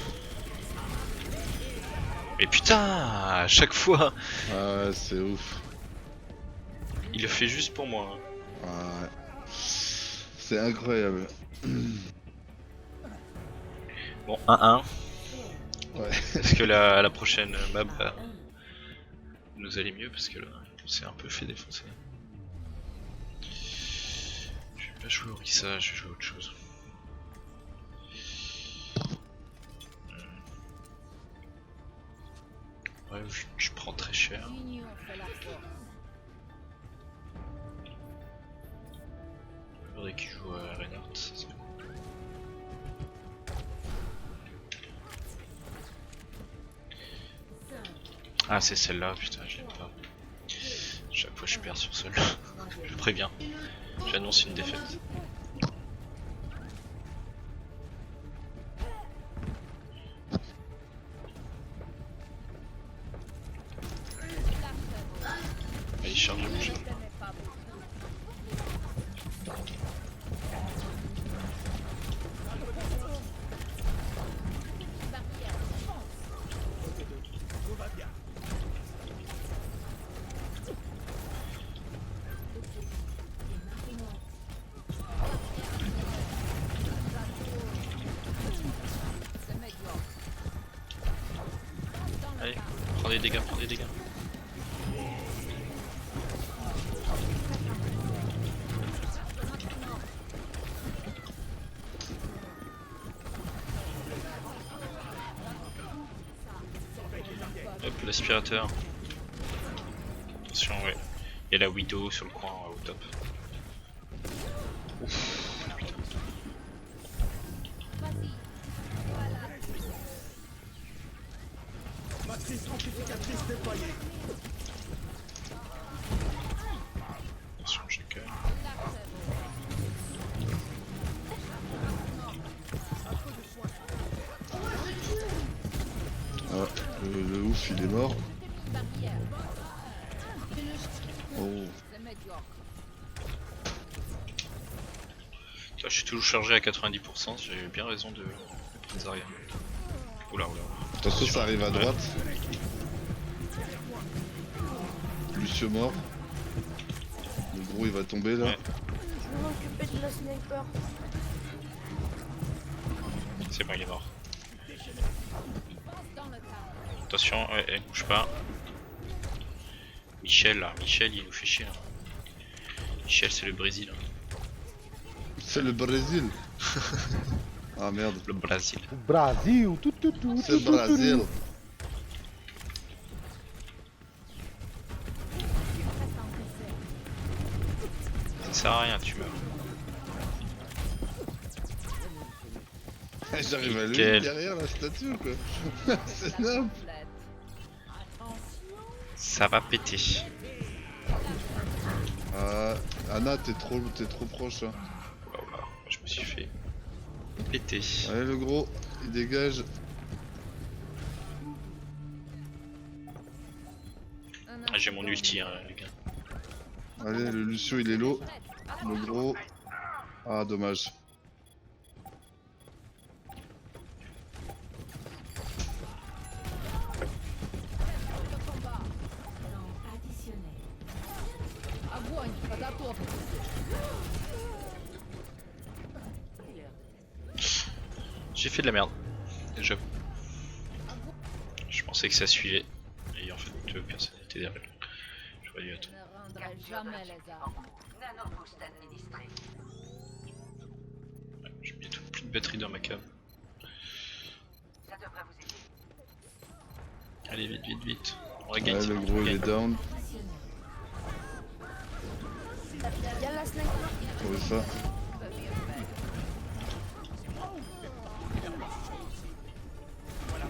Mais putain, à chaque fois, Ah ouais, c'est ouf. il le fait juste pour moi. Ouais. C'est incroyable. Bon, 1-1. Ouais. Est-ce que la prochaine map va nous aller mieux parce que là, on s'est un peu fait défoncer. Je vais pas jouer au Orisa, je vais jouer à autre chose. Ouais, je prends très cher. L'union fait la force. Il faudrait qu'il joue à Reinhardt, ça serait cool. Ah c'est celle-là, putain je l'aime pas. Chaque fois je perds sur celle-là. Je préviens. J'annonce une défaite. Allez charge mon chat. Allez, prends des dégâts, prends des dégâts. Hop, l'aspirateur. Attention, ouais. Il y a la Widow sur le coin au top. Ouf, putain. Matrice amplificatrice déployée. Attention, chacun. Ah, le ouf il est mort. Oh. Là, je suis toujours chargé à 90%, j'ai bien raison de prendre arrière. Oula, oula. Attention, ça arrive à droite. Lucio mort. Le gros il va tomber là. Ouais. Je vais m'occuper de la sniper. C'est bon, il est mort. Attention, ouais, elle bouge pas. Michel là, Michel il nous fait chier là. Michel c'est le Brésil. Hein. C'est le Brésil. Ah merde. Le Brésil. Brasil, C'est le Brésil. Ça sert à rien, tu meurs. J'arrive à lever Nickel. derrière la statue quoi. C'est énorme. Ça va péter. Ah, Anna, t'es trop proche. Hein. Voilà, je me suis fait péter. Allez, le gros, il dégage. Ah, j'ai mon ulti, hein, les gars. Allez, le Lucio, il est low. Le gros. Ah, dommage. J'ai fait de la merde. J'avoue. Je pensais que ça suivait. Et en fait, personne n'était derrière. J'aurais dû attendre. Ouais, j'ai bientôt plus de batterie dans ma cam. Allez, vite, vite, vite. On va Ouais, gagner. le gros, il est down. Y'a la sniper. Trouvé ça.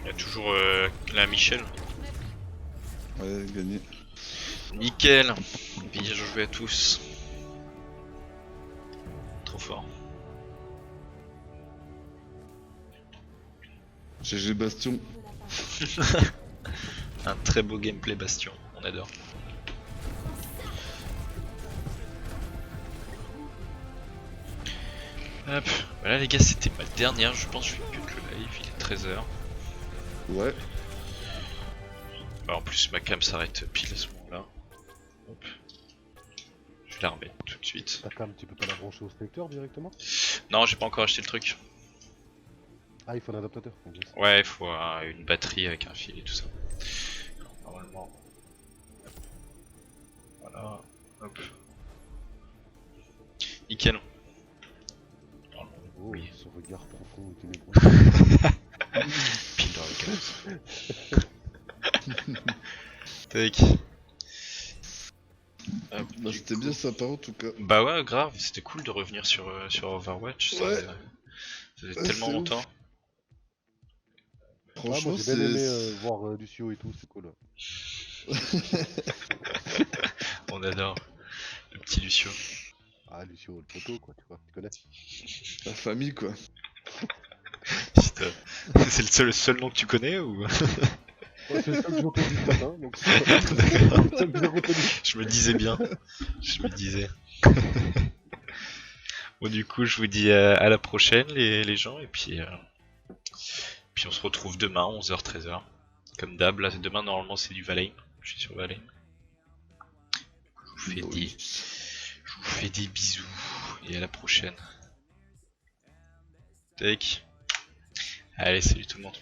Il y a toujours la Michel. Ouais, gagné. Nickel. Bien joué à tous. Trop fort. GG Bastion. Un très beau gameplay Bastion. On adore. Hop, voilà les gars, c'était ma dernière, je pense, je fais que le live, il est 13h. Ouais. Bah, en plus ma cam s'arrête pile à ce moment-là. Hop. Je vais la remettre tout de suite. Ta cam, tu peux pas la brancher au sélecteur directement? Non, j'ai pas encore acheté le truc. Ah, il faut un adaptateur. Ok. Ouais, il faut une batterie avec un fil et tout ça. Normalement. Voilà. Hop. Nickel. Oh, Oui. ce regard profond et ténébreux. Pile dans le cadre. Tac. Hop, Bah, du c'était coup- bien sympa en tout cas. Bah ouais, grave, c'était cool de revenir sur Overwatch. Ça Ouais. faisait- ça faisait Ouais, tellement c'est longtemps. Ah, Franchement, moi j'ai bien aimé c'est. voir Lucio et tout, c'est cool. On adore le petit Lucio. Ah, Lucio, le poteau, quoi, tu vois, tu connais. La famille quoi. Putain. C'est le seul nom que tu connais ou? Ouais, c'est le seul que j'ai entendu ce matin, donc c'est le seul que j'ai retenu. Je me disais bien. Je me disais. Bon, du coup, je vous dis à la prochaine, les gens, et puis on se retrouve demain, 11h, 13h. Comme d'hab, là, demain, normalement, c'est du Valheim. Je suis sur Valheim. Je vous fais des bisous, et à la prochaine. Tac. Allez, salut tout le monde.